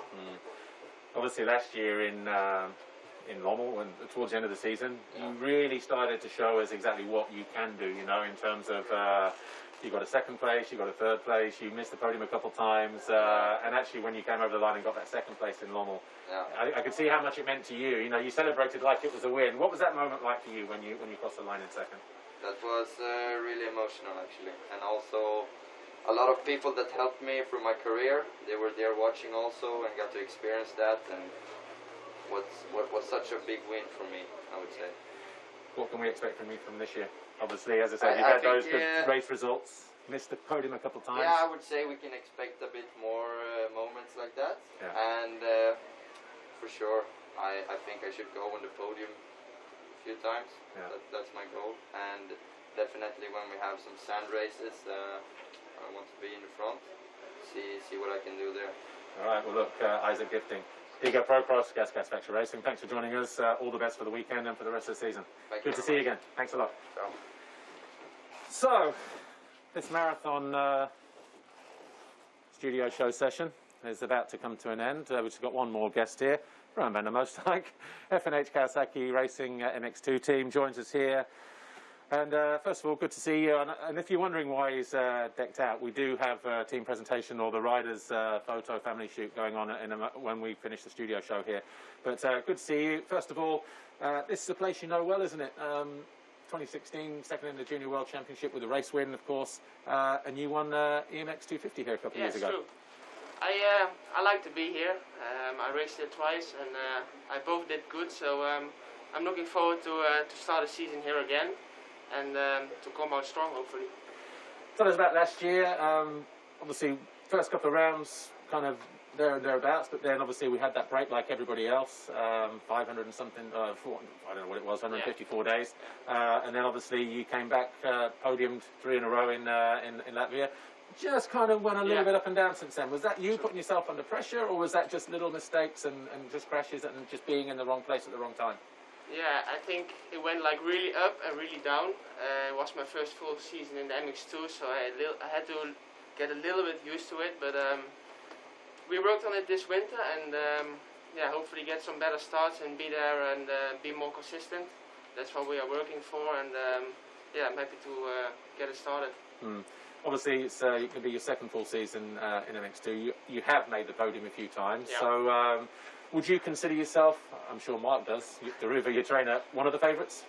Obviously last year in Lommel, and towards the end of the season, you really started to show us exactly what you can do, you know, in terms of you got a second place, you got a third place, you missed the podium a couple of times, and actually when you came over the line and got that second place in Lommel, I could see how much it meant to you. You know, you celebrated like it was a win. What was that moment like for you when you crossed the line in second?
That was really emotional, actually, and also a lot of people that helped me through my career, they were there watching also and got to experience that, and what was such a big win for me, I would say.
What can we expect from you from this year? Obviously, as I said, you've had those good race results, missed the podium a couple of times.
Yeah, I would say we can expect a bit more moments like that, and for sure, I think I should go on the podium a few times. That's my goal, and definitely when we have some sand races, I want to be in the front, see what I can do there.
All right, well look, Isaac Gifting, Evo Procross, Gas Factory Racing, thanks for joining us. All the best for the weekend and for the rest of the season. Good to see you again. Thanks a lot.
Ciao.
So, this marathon studio show session is about to come to an end. We've got one more guest here, Brian Bender Mostike, F&H Kawasaki Racing MX2 team joins us here. And first of all, good to see you. And if you're wondering why he's decked out, we do have a team presentation or the riders' photo family shoot going on when we finish the studio show here. But good to see you. First of all, this is a place you know well, isn't it? 2016, second in the Junior World Championship with a race win, of course. And you won EMX 250 here a couple of years ago.
True. I like to be here. I raced it twice, and I both did good. So I'm looking forward to start the season here again. And to come out strong, hopefully.
Tell us about last year. Obviously, first couple of rounds, kind of there and thereabouts, but then obviously we had that break like everybody else, 500 and something, I don't know what it was, 154 days. And then obviously you came back, podiumed 3 in a row in Latvia. Just kind of went a little bit up and down since then. Was that you putting yourself under pressure, or was that just little mistakes and just crashes and just being in the wrong place at the wrong time?
Yeah, I think it went like really up and really down. It was my first full season in the MX2, so I had to get a little bit used to it. But we worked on it this winter, and yeah, hopefully get some better starts and be there and be more consistent. That's what we are working for, and yeah, I'm happy to get it started.
Obviously, it's going to be your second full season in MX2. You have made the podium a few times, so. Would you consider yourself, I'm sure Mark does, Daruva, your trainer, one of the favourites?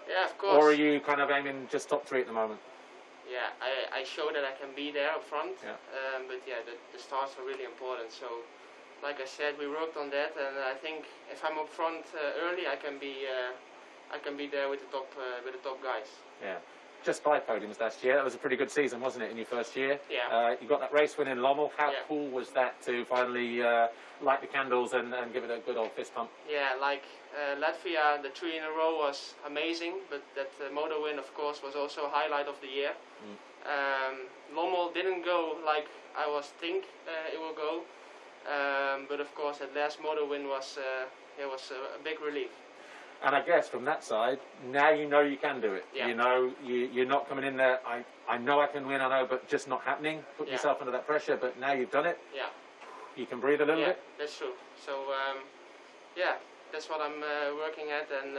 Yeah, of course.
Or are you kind of aiming just top 3 at the moment?
Yeah, I show that I can be there up front, but yeah, the starts are really important. So, like I said, we worked on that, and I think if I'm up front early, I can be there with the top guys. Yeah. Just 5 podiums last year. That was a pretty good season, wasn't it, in your first year? Yeah. You got that race win in Lommel. How cool was that to finally light the candles and give it a good old fist pump? Yeah, like Latvia, the 3 in a row was amazing, but that motor win, of course, was also a highlight of the year. Lommel didn't go like I was think it will go, but of course that last motor win was
it was a big relief.
And I guess from that side, now you know you can do it.
Yeah.
You know, you're not coming in there, I know I can win, I know, but just not happening. Put yourself under that pressure, but now you've done it.
Yeah.
You can breathe a little bit.
Yeah, that's true. So, yeah, that's what I'm working at, and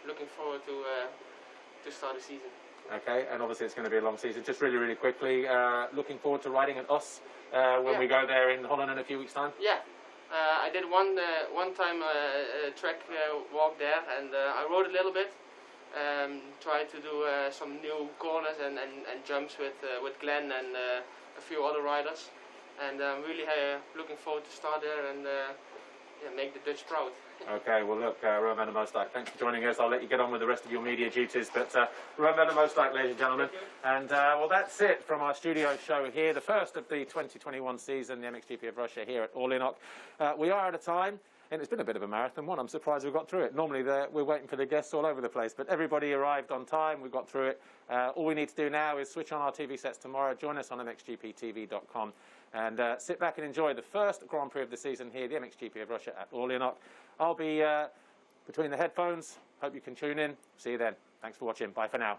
looking forward to start the season.
Okay, and obviously it's going to be a long season. Just really, really quickly, looking forward to riding at Us when we go there in Holland in a few weeks' time.
Yeah, I did one time a track walk there, and I rode a little bit. Tried to do some new corners and jumps with Glenn and a few other riders, and I'm really looking forward to start there and make the Dutch proud.
Okay, well look, Romain de Moosdijk, thanks for joining us. I'll let you get on with the rest of your media duties, but Romain de Moosdijk, ladies and gentlemen. And well, that's it from our studio show here, the first of the 2021 season, the MXGP of Russia here at Orléans. We are at a time, and it's been a bit of a marathon one. I'm surprised we got through it. Normally we're waiting for the guests all over the place, but everybody arrived on time. We got through it. All we need to do now is switch on our TV sets tomorrow. Join us on MXGP-TV.com. And sit back and enjoy the first Grand Prix of the season here, the MXGP of Russia at Orléans. I'll be between the headphones. Hope you can tune in. See you then. Thanks for watching. Bye for now.